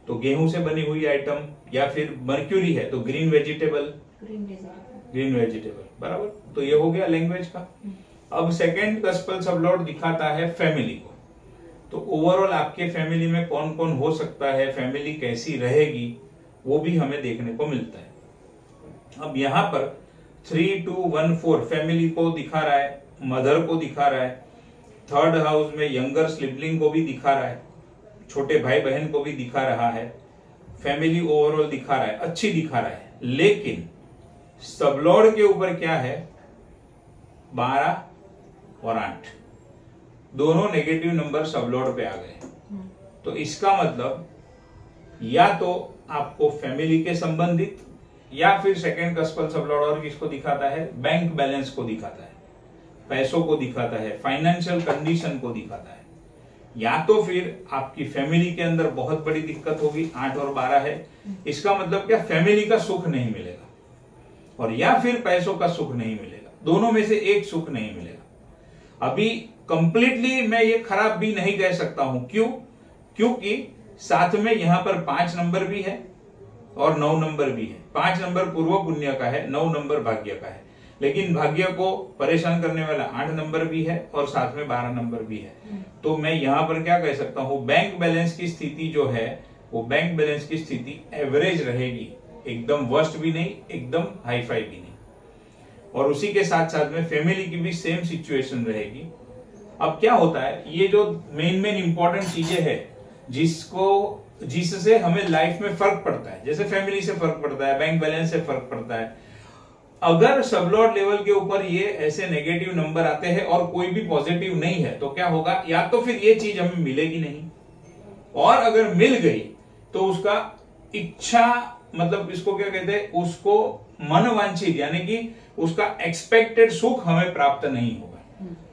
तो गेहूं से बनी हुई आइटम या फिर मर्क्यूरी है तो ग्रीन वेजिटेबल, ग्रीन वेजिटेबल, बराबर। तो ये हो गया लैंग्वेज का। अब सेकंड कस्पल सबलॉर्ड दिखाता है फैमिली को। तो ओवरऑल आपके फैमिली में कौन कौन हो सकता है, फैमिली कैसी रहेगी, वो भी हमें देखने को मिलता है। अब यहाँ पर 3, 2, 1, 4 फैमिली को दिखा रहा है, मदर को दिखा रहा है, थर्ड हाउस में यंगर सिबलिंग को भी दिखा रहा है, छोटे भाई बहन को भी दिखा रहा है, फैमिली ओवरऑल दिखा रहा है, अच्छी दिखा रहा है। लेकिन सबलॉर्ड के ऊपर क्या है, 12 और 8 दोनों नेगेटिव नंबर सबलॉर्ड पे आ गए। तो इसका मतलब या तो आपको फैमिली के संबंधित या फिर सेकंड कस्पल सबलॉर्ड और किसको दिखाता है, बैंक बैलेंस को दिखाता है, पैसों को दिखाता है, फाइनेंशियल कंडीशन को दिखाता है। या तो फिर आपकी फैमिली के अंदर बहुत बड़ी दिक्कत होगी, 8 और 12 है, इसका मतलब क्या, फैमिली का सुख नहीं मिलेगा, और या फिर पैसों का सुख नहीं मिलेगा, दोनों में से एक सुख नहीं मिलेगा। अभी कंप्लीटली मैं ये खराब भी नहीं कह सकता हूं, क्यों, क्योंकि साथ में यहां पर 5 नंबर भी है और 9 नंबर भी है। 5 नंबर पूर्व पुण्य का है, 9 नंबर भाग्य का है, लेकिन भाग्य को परेशान करने वाला 8 नंबर भी है और साथ में 12 नंबर भी है। तो मैं यहां पर क्या कह सकता हूं, बैंक बैलेंस की स्थिति जो है वो बैंक बैलेंस की स्थिति एवरेज रहेगी, एकदम वर्स्ट भी नहीं, एकदम हाई फाई भी नहीं, और उसी के साथ साथ में फैमिली की भी सेम सिचुएशन रहेगी। अब क्या होता है, ये जो मेन इंपॉर्टेंट चीजें हैं जिससे हमें लाइफ में फर्क पड़ता है, जैसे फैमिली से फर्क पड़ता है, बैंक बैलेंस से फर्क पड़ता है। अगर सबलॉर्ड लेवल के ऊपर ये ऐसे नेगेटिव नंबर आते हैं और कोई भी पॉजिटिव नहीं है, तो क्या होगा, या तो फिर ये चीज हमें मिलेगी नहीं, और अगर मिल गई तो उसका इच्छा, मतलब इसको क्या कहते हैं, उसको मनवांछित यानी कि उसका एक्सपेक्टेड सुख हमें प्राप्त नहीं होगा।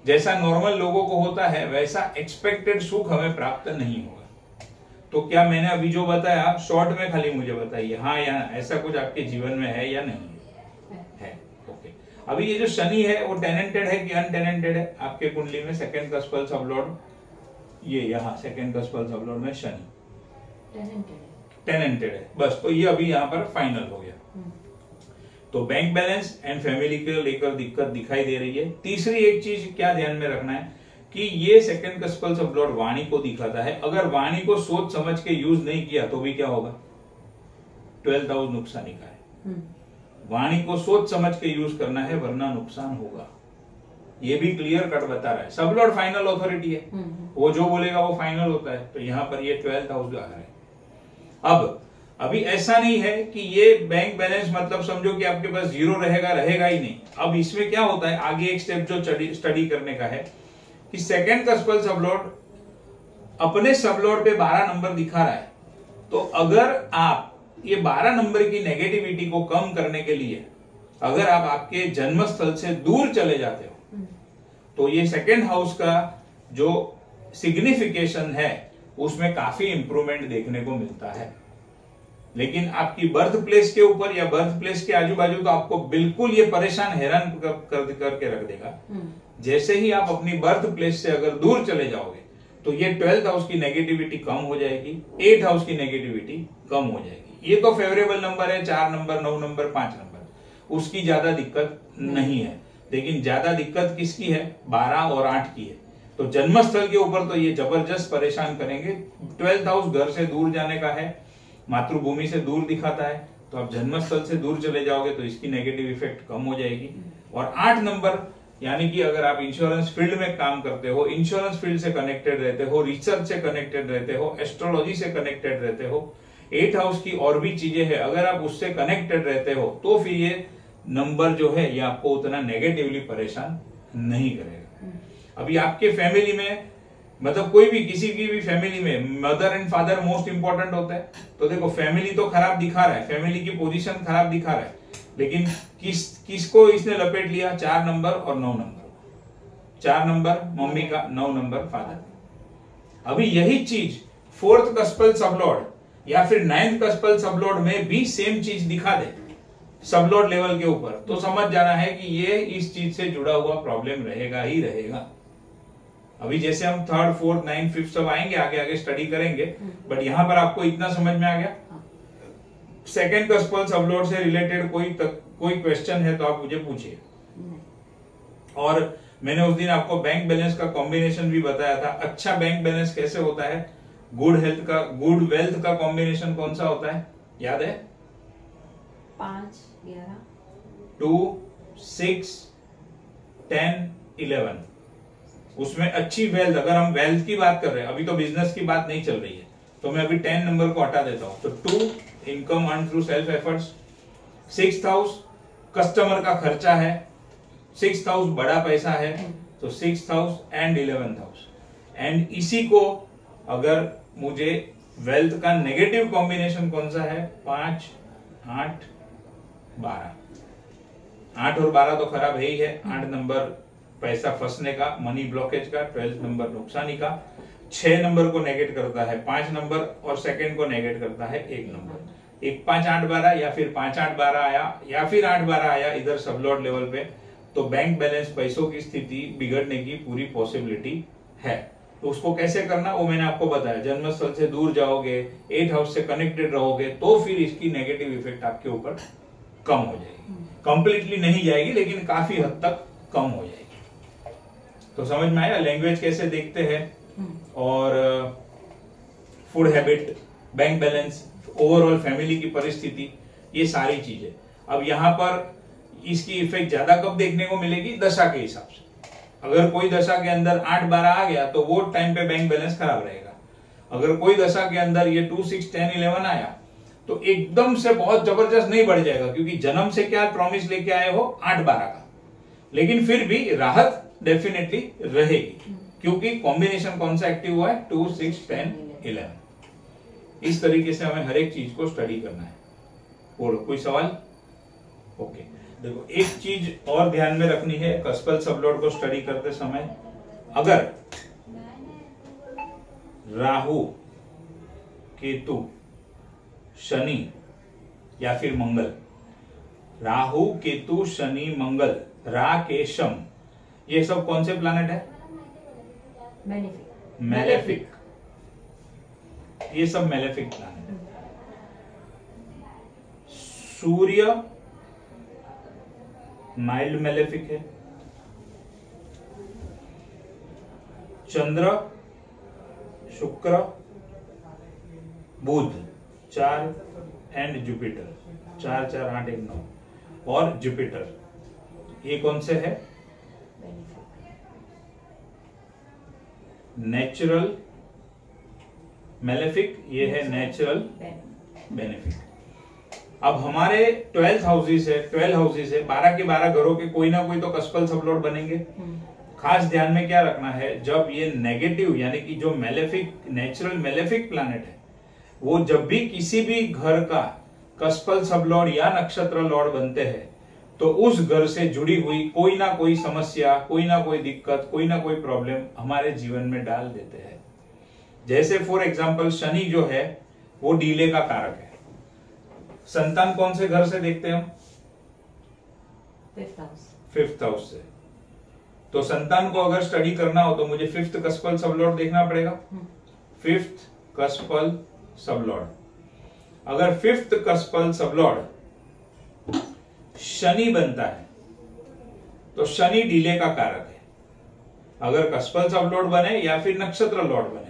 जैसा नॉर्मल लोगों को होता है वैसा एक्सपेक्टेड सुख हमें प्राप्त नहीं होगा। तो क्या मैंने अभी जो बताया शॉर्ट में खाली मुझे बताइए, हाँ या ऐसा कुछ आपके जीवन में है या नहीं है? ओके। अभी ये जो शनि है वो टेनेंटेड है कि अनटेनेंटेड है आपके कुंडली में? सेकंड कस्पल सबलॉर्ड, ये यहाँ सेकंड कस्पल सबलॉर्ड में शनि टेनेंटेड है, बस। तो ये अभी यहाँ पर फाइनल हो गया। तो बैंक बैलेंस एंड फैमिली को लेकर दिक्कत दिखाई दे रही है। तीसरी एक चीज क्या ध्यान में रखना है कि ये सेकंड कस्पल सबलॉर्ड वाणी को दिखाता है। अगर वाणी को सोच समझ के यूज नहीं किया तो भी क्या होगा, 12th हाउस नुकसानी का है। वाणी को सोच समझ के यूज करना है वरना नुकसान होगा, ये भी क्लियर कट बता रहा है। सबलॉर्ड फाइनल अथॉरिटी है, वो जो बोलेगा वो फाइनल होता है। तो यहां पर ये 12th हाउस आ रहा है। अब अभी ऐसा नहीं है कि ये बैंक बैलेंस मतलब समझो कि आपके पास 0 रहेगा ही नहीं। अब इसमें क्या होता है, आगे एक स्टेप जो स्टडी करने का है कि सेकंड कस्पल सबलॉर्ड अपने सबलॉर्ड पे 12 नंबर दिखा रहा है। तो अगर आप ये 12 नंबर की नेगेटिविटी को कम करने के लिए अगर आप आपके जन्म स्थल से दूर चले जाते हो तो ये सेकंड हाउस का जो सिग्निफिकेशन है उसमें काफी इंप्रूवमेंट देखने को मिलता है। लेकिन आपकी बर्थ प्लेस के ऊपर या बर्थ प्लेस के आजू बाजू तो आपको बिल्कुल ये परेशान हैरान करके रख देगा। जैसे ही आप अपनी बर्थ प्लेस से अगर दूर चले जाओगे तो ये 12th हाउस की नेगेटिविटी कम हो जाएगी, 8th हाउस की नेगेटिविटी कम हो जाएगी। ये तो फेवरेबल नंबर है, 4 नंबर, 9 नंबर, 5 नंबर, उसकी ज्यादा दिक्कत नहीं है। लेकिन ज्यादा दिक्कत किसकी है, 12 और 8 की है। तो जन्मस्थल के ऊपर तो ये जबरदस्त परेशान करेंगे। 12th हाउस घर से दूर जाने का है, मातृभूमि से दूर दिखाता है, तो आप जन्मस्थल से दूर चले जाओगे तो इसकी नेगेटिव इफेक्ट कम हो जाएगी। और 8 नंबर यानी कि अगर आप इंश्योरेंस फील्ड में काम करते हो, इंश्योरेंस फील्ड से कनेक्टेड रहते हो, रिसर्च से कनेक्टेड रहते हो, एस्ट्रोलॉजी से कनेक्टेड रहते हो, 8th हाउस की और भी चीजें हैं, अगर आप उससे कनेक्टेड रहते हो तो फिर ये नंबर जो है ये आपको उतना नेगेटिवली परेशान नहीं करेगा। अभी आपके फैमिली में मतलब कोई भी किसी की भी फैमिली में mother and father most important होता है। तो देखो फैमिली तो खराब दिखा रहा है, फैमिली की पोजीशन खराब दिखा रहा है, लेकिन किसको इसने लपेट लिया, 4 नंबर और 9 नंबर। 4 नंबर मम्मी का, 9 नंबर फादर। अभी यही चीज 4th कस्पल सबलॉर्ड या फिर 9th कस्पल सबलॉर्ड में भी सेम चीज दिखा दे सबलॉर्ड लेवल के ऊपर, तो समझ जाना है कि ये इस चीज से जुड़ा हुआ प्रॉब्लम रहेगा ही रहेगा। अभी जैसे हम 3rd, 4th, 9th, 5th सब आएंगे, आगे आगे स्टडी करेंगे, बट यहां पर आपको इतना समझ में आ गया। सेकेंड कस्पल सबलोड से रिलेटेड कोई क्वेश्चन है तो आप मुझे पूछिए। और मैंने उस दिन आपको बैंक बैलेंस का कॉम्बिनेशन भी बताया था। अच्छा बैंक बैलेंस कैसे होता है, गुड वेल्थ का कॉम्बिनेशन कौन सा होता है, याद है? 5, 11, 2, 6, 10, 11। उसमें अच्छी वेल्थ, अगर हम वेल्थ की बात कर रहे हैं, अभी तो बिजनेस की बात नहीं चल रही है, तो मैं अभी 10 नंबर को हटा देता हूं। तो 2 income earn through self efforts, 6 house customer का खर्चा है, 6 हाउस बड़ा पैसा है, तो 6 हाउस एंड 11 हाउस। एंड इसी को अगर मुझे वेल्थ का नेगेटिव कॉम्बिनेशन कौन सा है, 5, 8, 12। 8 और 12 तो खराब है ही है। 8 नंबर पैसा फंसने का, मनी ब्लॉकेज का, 12 नंबर नुकसानी का, 6 नंबर को नेगेट करता है 5 नंबर, और सेकंड को नेगेट करता है 1 नंबर। 1, 5, 8, 12 या फिर 5, 8, 12 आया या फिर 8, 12 आया इधर सबलॉट लेवल पे, तो बैंक बैलेंस पैसों की स्थिति बिगड़ने की पूरी पॉसिबिलिटी है। तो उसको कैसे करना वो मैंने आपको बताया। जन्मस्थल से दूर जाओगे, 8 हाउस से कनेक्टेड रहोगे, तो फिर इसकी नेगेटिव इफेक्ट आपके ऊपर कम हो जाएगी। कंप्लीटली नहीं जाएगी लेकिन काफी हद तक कम हो जाएगी। तो समझ में आया लैंग्वेज कैसे देखते हैं, और food habit, bank balance, overall family की परिस्थिति, ये सारी चीजें। अब यहां पर इसकी इफेक्ट ज्यादा कब देखने को मिलेगी, दशा के हिसाब से। अगर कोई दशा के अंदर 8, 12 आ गया तो वो टाइम पे बैंक बैलेंस खराब रहेगा। अगर कोई दशा के अंदर ये 2, 6, 10, 11 आया तो एकदम से बहुत जबरदस्त नहीं बढ़ जाएगा, क्योंकि जन्म से क्या प्रॉमिस लेके आए हो 8, 12 का, लेकिन फिर भी राहत डेफिनेटली रहेगी, क्योंकि कॉम्बिनेशन कौन सा एक्टिव हुआ है, 2, 6, 10, 11। इस तरीके से हमें हर एक चीज को स्टडी करना है। बोलो कोई सवाल? ओके, देखो एक चीज और ध्यान में रखनी है कस्पल सबलोड को स्टडी करते समय। अगर राहु, केतु, शनि या फिर मंगल, राहु, केतु, शनि, मंगल, रा, केशम, ये सब कौन से प्लैनेट है, मैलेफिक। ये सब मैलेफिक प्लैनेट है। सूर्य माइल्ड मैलेफिक है, चंद्र, शुक्र, बुध 4 एंड जुपिटर 4, 4, 8, 1, 9, और जुपिटर, ये कौन से है, नेचुरल मैलेफिक, ये है नेचुरल बेनिफिक। अब हमारे 12 हाउसेस है, 12 के 12 घरों के कोई ना कोई तो कस्पल सबलोड बनेंगे। खास ध्यान में क्या रखना है, जब ये नेगेटिव यानी कि जो मैलेफिक, नेचुरल मैलेफिक प्लैनेट है, वो जब भी किसी भी घर का कस्पल सबलॉर्ड या नक्षत्र लॉर्ड बनते हैं, तो उस घर से जुड़ी हुई कोई ना कोई समस्या, कोई ना कोई दिक्कत, कोई ना कोई प्रॉब्लम हमारे जीवन में डाल देते हैं। जैसे फॉर एग्जाम्पल शनि जो है वो डीले का कारक है। संतान कौन से घर से देखते हैं हम, 5th हाउस से। तो संतान को अगर स्टडी करना हो तो मुझे 5th कस्पल सबलॉर्ड देखना पड़ेगा। 5th कस्पल सबलॉर्ड, अगर 5th कस्पल सबलॉर्ड शनि बनता है तो शनि डीले का कारक है। अगर कस्पल सबलॉर्ड बने या फिर नक्षत्र लॉर्ड बने,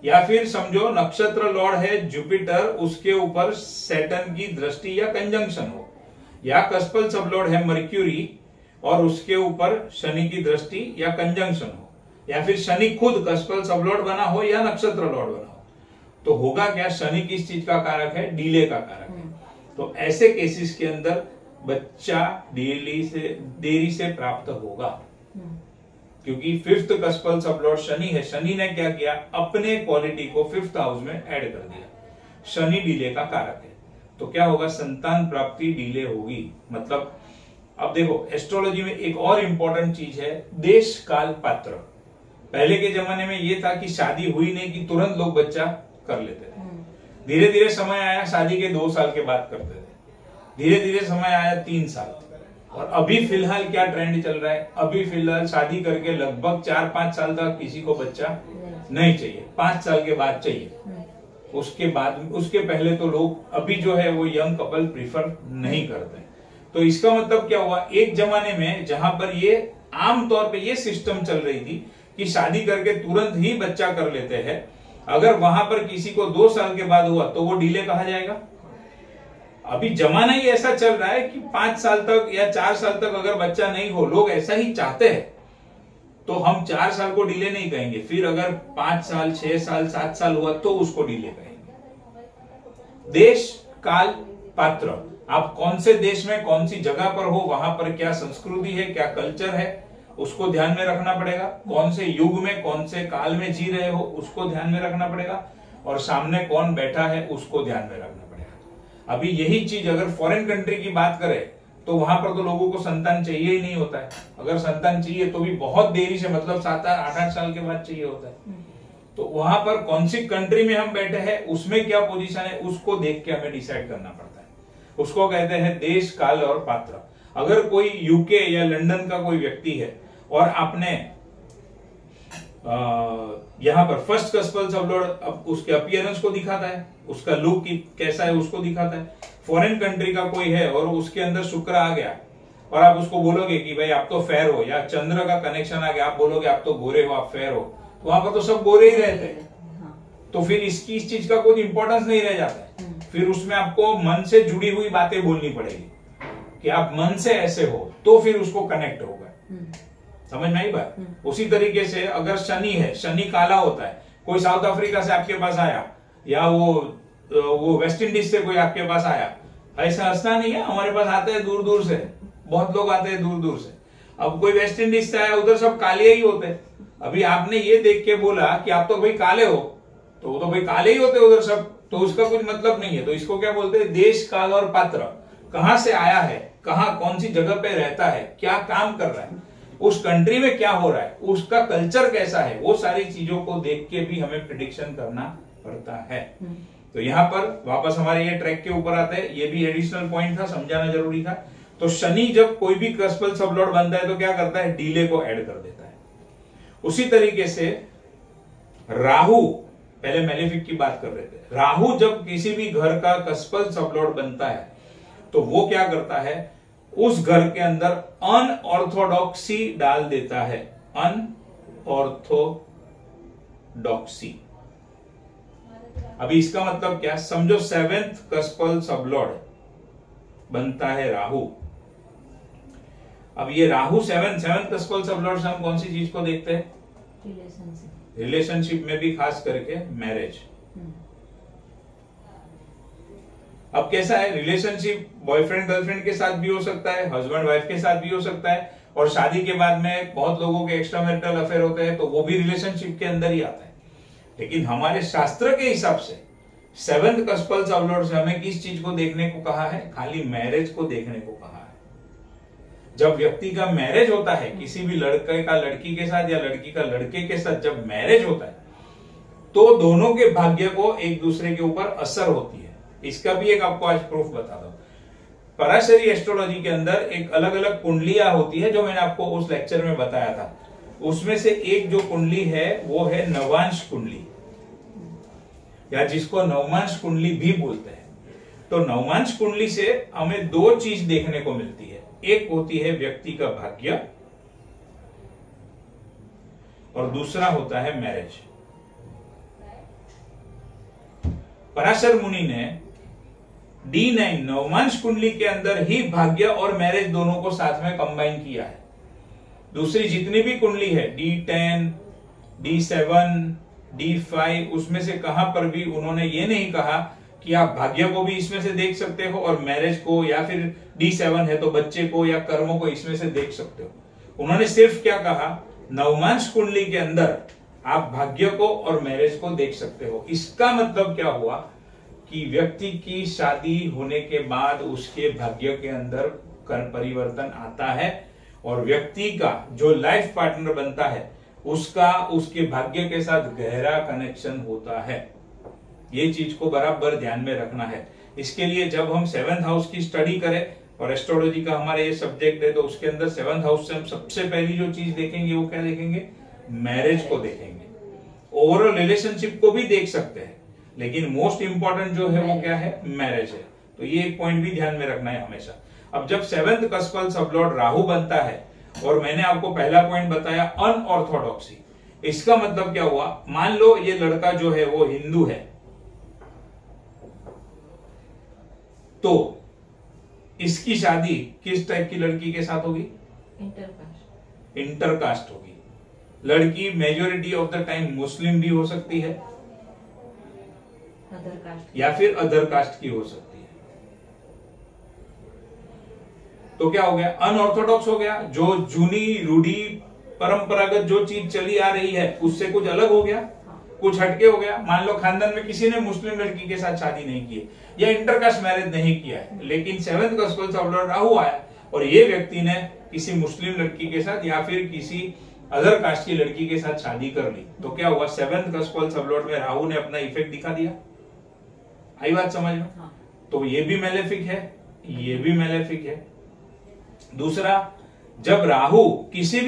या फिर समझो नक्षत्र लॉर्ड है जुपिटर, उसके ऊपर सैटर्न की दृष्टि या कंजंक्शन हो, या कस्पल सबलॉर्ड है मर्क्यूरी और उसके ऊपर शनि की दृष्टि या कंजंक्शन हो, या फिर शनि खुद कस्पल सबलॉर्ड बना हो या नक्षत्र लॉर्ड बना हो, तो होगा क्या, शनि किस चीज का कारक है, डीले का कारक है। तो ऐसे केसेस के अंदर बच्चा देरी से प्राप्त होगा, क्योंकि 5th कस्पल सबलॉर्ड शनि है। शनि ने क्या किया, अपने क्वालिटी को 5th हाउस में ऐड कर दिया। शनि डीले का कारक है, तो क्या होगा, संतान प्राप्ति डीले होगी। मतलब अब देखो एस्ट्रोलॉजी में एक और इंपॉर्टेंट चीज है, देश काल पात्र। पहले के जमाने में ये था कि शादी हुई नहीं कि तुरंत लोग बच्चा कर लेते थे। धीरे धीरे समय आया, शादी के 2 साल के बाद करते थे। धीरे धीरे समय आया 3 साल, और अभी फिलहाल क्या ट्रेंड चल रहा है, अभी फिलहाल शादी करके लगभग 4-5 साल तक किसी को बच्चा नहीं चाहिए, 5 साल के बाद चाहिए। उसके बाद, उसके पहले तो लोग अभी जो है वो यंग कपल प्रीफर नहीं करते। तो इसका मतलब क्या हुआ, एक जमाने में जहां पर ये आमतौर पे ये सिस्टम चल रही थी कि शादी करके तुरंत ही बच्चा कर लेते हैं, अगर वहां पर किसी को 2 साल के बाद हुआ तो वो डिले कहा जाएगा। अभी जमाना ही ऐसा चल रहा है कि 5 साल तक या 4 साल तक अगर बच्चा नहीं हो, लोग ऐसा ही चाहते हैं, तो हम 4 साल को डिले नहीं कहेंगे। फिर अगर 5 साल, 6 साल, 7 साल हुआ तो उसको डिले कहेंगे। देश, काल, पात्र, आप कौन से देश में कौन सी जगह पर हो, वहां पर क्या संस्कृति है, क्या कल्चर है, उसको ध्यान में रखना पड़ेगा। कौन से युग में, कौन से काल में जी रहे हो, उसको ध्यान में रखना पड़ेगा। और सामने कौन बैठा है, उसको ध्यान में रखना पड़ेगा। अभी यही चीज अगर फॉरेन कंट्री की बात करें तो वहां पर तो लोगों को संतान चाहिए ही नहीं होता है। अगर संतान चाहिए तो भी बहुत देरी से, मतलब 7-8 साल के बाद चाहिए होता है। तो वहां पर कौन सी कंट्री में हम बैठे हैं, उसमें क्या पोजीशन है, उसको देख के हमें डिसाइड करना पड़ता है। उसको कहते हैं देश, काल और पात्र। अगर कोई यूके या लंदन का कोई व्यक्ति है और आपने यहां पर फर्स्ट गॉस्पेल ऑफ लॉर्ड, अब उसके अपीयरेंस को दिखाता है, उसका लुक कैसा है उसको दिखाता है। फॉरेन कंट्री का कोई है और उसके अंदर शुक्र आ गया और आप उसको बोलोगे कि भाई आप तो फेयर हो, या चंद्र का कनेक्शन आ गया, आप बोलोगे आप तो गोरे हो, आप फेयर हो, तो वहां पर तो सब गोरे ही रहते हैं। तो फिर इस चीज का कोई इंपॉर्टेंस नहीं रह जाता है। फिर उसमें आपको मन से जुड़ी हुई बातें बोलनी पड़ेगी कि आप मन से ऐसे हो, तो फिर उसको कनेक्ट होगा। समझ में आई बात? उसी तरीके से अगर शनि है, शनि काला होता है, कोई साउथ अफ्रीका से आपके पास आया या वो वेस्ट इंडीज से कोई आपके पास आया, ऐसा हंसना नहीं है, हमारे पास आते हैं दूर दूर से, बहुत लोग आते हैं दूर दूर से। अब कोई वेस्ट इंडीज से आया, उधर सब काले ही होते हैं। अभी आपने ये देख के बोला कि आप तो भाई काले हो, तो वो तो भाई काले ही होते उधर सब, तो उसका कुछ मतलब नहीं है। तो इसको क्या बोलते हैं, देश, काल और पात्र। कहां से आया है, कहां कौन सी जगह पे रहता है, क्या काम कर रहा है, उस कंट्री में क्या हो रहा है, उसका कल्चर कैसा है, वो सारी चीजों को देख के भी हमें प्रिडिक्शन करना पड़ता है। तो यहाँ पर वापस हमारे ये ट्रैक के ऊपर आते हैं, ये भी एडिशनल पॉइंट था, समझाना जरूरी था। तो शनि जब कोई भी गॉस्पेल ऑफ लॉर्ड बनता है तो क्या करता है, डिले को ऐड कर देता है। उसी तरीके से राहु, पहले मैलेफिक की बात कर रहे थे, राहु जब किसी भी घर का गॉस्पेल ऑफ लॉर्ड बनता है तो वो क्या करता है, उस घर के अंदर अनऑर्थोडॉक्सी डाल देता है। अनऑर्थोडॉक्सी, अभी इसका मतलब क्या, समझो 7th गॉस्पेल ऑफ लॉर्ड बनता है राहु। अब ये Rahu 7th gospel of Lord से हम कौन सी चीज को देखते हैं, रिलेशनशिप में भी, खास करके मैरिज। अब कैसा है रिलेशनशिप, बॉयफ्रेंड गर्लफ्रेंड के साथ भी हो सकता है, हस्बैंड वाइफ के साथ भी हो सकता है, और शादी के बाद में बहुत लोगों के एक्स्ट्रा मैरिटल अफेयर होते हैं, तो वो भी रिलेशनशिप के अंदर ही आता है। लेकिन हमारे शास्त्र के हिसाब से 7th गॉस्पेल ऑफ लॉर्ड से हमें किस चीज को देखने को कहा है, खाली मैरिज को देखने को कहा है। जब व्यक्ति का मैरिज होता है, किसी भी लड़के का लड़की के साथ या लड़की का लड़के के साथ जब मैरिज होता है, तो दोनों के भाग्य को एक दूसरे के ऊपर असर होती है। इसका भी एक आपको आज प्रूफ बता दो। पराशरी एस्ट्रोलॉजी के अंदर एक अलग अलग कुंडलियां होती है, जो मैंने आपको उस लेक्चर में बताया था। उसमें से एक जो कुंडली है वो है नवांश कुंडली, या जिसको नवमांश कुंडली भी बोलते हैं। तो नवमांश कुंडली से हमें 2 चीज देखने को मिलती है, एक होती है व्यक्ति का भाग्य और दूसरा होता है मैरिज। पराशर मुनि ने D9 नवमांश कुंडली के अंदर ही भाग्य और मैरिज दोनों को साथ में कंबाइन किया है। दूसरी जितनी भी कुंडली है, D10, D7, D5, उसमें से कहां पर भी उन्होंने ये नहीं कहा कि आप भाग्य को भी इसमें से देख सकते हो और मैरिज को, या फिर D7 है तो बच्चे को या कर्मों को इसमें से देख सकते हो। उन्होंने सिर्फ क्या कहा, नवमांश कुंडली के अंदर आप भाग्य को और मैरिज को देख सकते हो। इसका मतलब क्या हुआ कि व्यक्ति की शादी होने के बाद उसके भाग्य के अंदर परिवर्तन आता है, और व्यक्ति का जो लाइफ पार्टनर बनता है उसका उसके भाग्य के साथ गहरा कनेक्शन होता है। ये चीज को बराबर ध्यान में रखना है। इसके लिए जब हम 7th हाउस की स्टडी करें, और एस्ट्रोलॉजी का हमारा ये सब्जेक्ट है, तो उसके अंदर 7th हाउस से हम सबसे पहली जो चीज देखेंगे वो क्या देखेंगे, मैरिज को देखेंगे। ओवरऑल रिलेशनशिप को भी देख सकते हैं, लेकिन मोस्ट इंपॉर्टेंट जो है वो क्या है, मैरिज है। तो ये एक पॉइंट भी ध्यान में रखना है हमेशा। अब जब 7th कस्पल सबलॉर्ड राहु बनता है, और मैंने आपको पहला पॉइंट बताया अनऑर्थोडॉक्सी, इसका मतलब क्या हुआ, मान लो ये लड़का जो है वो हिंदू है, तो इसकी शादी किस टाइप की लड़की के साथ होगी, इंटरकास्ट होगी। लड़की मेजोरिटी ऑफ द टाइम मुस्लिम भी हो सकती है या फिर अदर कास्ट की हो सकती है। तो क्या हो गया, अनऑर्थोडॉक्स हो गया। जो जूनी रूढ़ी परंपरागत जो चीज चली आ रही है उससे कुछ अलग हो गया, कुछ हटके हो गया। मान लो खानदान में किसी ने मुस्लिम लड़की के साथ शादी नहीं की या इंटरकास्ट मैरिज नहीं किया है, लेकिन 7th कस्पल सबलॉर्ड राहु आया और ये व्यक्ति ने किसी मुस्लिम लड़की के साथ या फिर किसी अदर कास्ट की लड़की के साथ शादी कर ली, तो क्या हुआ, 7th कस्पल सबलॉर्ड में राहु ने अपना इफेक्ट दिखा दिया। आई बात समझ में? तो ये भी मैलेफिक है, ये भी मैलेफिक है। दूसरा, जब राहु किसी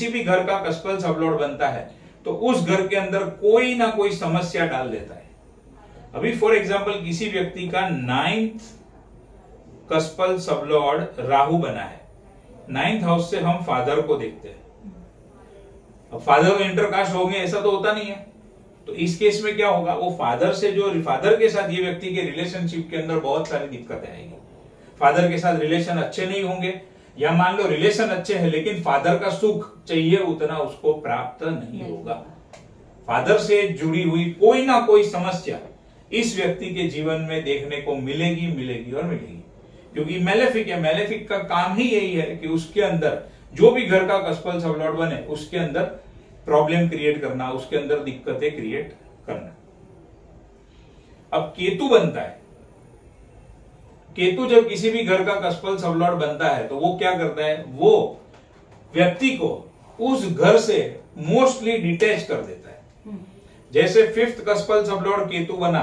भी घर का कस्पल सबलॉर्ड बनता है तो उस घर के अंदर कोई ना कोई समस्या डाल देता है। अभी फॉर एग्जांपल किसी व्यक्ति का 9th कस्पल सबलॉर्ड राहु बना है, 9th हाउस से हम फादर को देखते हैं। अब फादर इंटरकास्ट होंगे ऐसा तो होता नहीं है, तो इस केस में क्या होगा, वो फादर के साथ ये व्यक्ति के रिलेशनशिप के अंदर बहुत सारी दिक्कतें आएंगी। फादर के साथ रिलेशन अच्छे नहीं होंगे, या मान लो रिलेशन अच्छे हैं लेकिन फादर का सुख चाहिए उतना उसको प्राप्त नहीं होगा। फादर से जुड़ी हुई कोई ना कोई समस्या इस व्यक्ति के जीवन में देखने को मिलेगी और मिलेगी, क्योंकि मैलेफिक है। मैलेफिक का काम ही यही है कि उसके अंदर जो भी घर का कस्पल सबलॉर्ड बने उसके अंदर प्रॉब्लम क्रिएट करना, उसके अंदर दिक्कतें क्रिएट करना। अब केतु बनता है, केतु जब किसी भी घर का कस्पल सबलॉर्ड बनता है तो वो क्या करता है, वो व्यक्ति को उस घर से मोस्टली डिटैच कर देता है। जैसे 5th कस्पल सबलॉर्ड केतु बना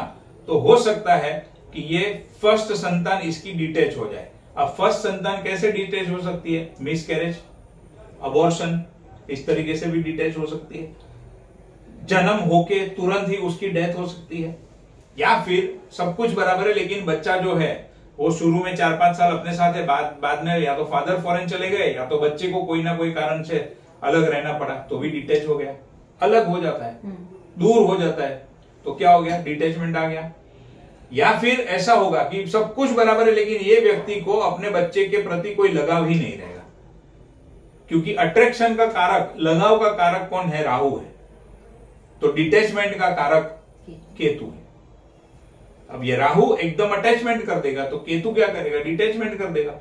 तो हो सकता है कि ये फर्स्ट संतान इसकी डिटैच हो जाए। अब फर्स्ट संतान कैसे डिटैच हो सकती है, मिसकैरेज, अबॉर्शन, इस तरीके से भी डिटैच हो सकती है। जन्म होके तुरंत ही उसकी डेथ हो सकती है, या फिर सब कुछ बराबर है लेकिन बच्चा जो है वो शुरू में 4-5 साल अपने साथ है, बाद में या तो फादर फॉरेन चले गए या तो बच्चे को कोई ना कोई कारण से अलग रहना पड़ा तो भी डिटैच हो गया, अलग हो जाता है, दूर हो जाता है, तो क्या हो गया, डिटैचमेंट आ गया। या फिर ऐसा होगा कि सब कुछ बराबर है लेकिन ये व्यक्ति को अपने बच्चे के प्रति कोई लगाव ही नहीं रहेगा, क्योंकि अट्रैक्शन का कारक, लगाव का कारक कौन है, राहु है, तो डिटैचमेंट का कारक केतु है। अब ये राहु एकदम अटैचमेंट कर देगा तो केतु क्या करेगा, डिटैचमेंट कर देगा।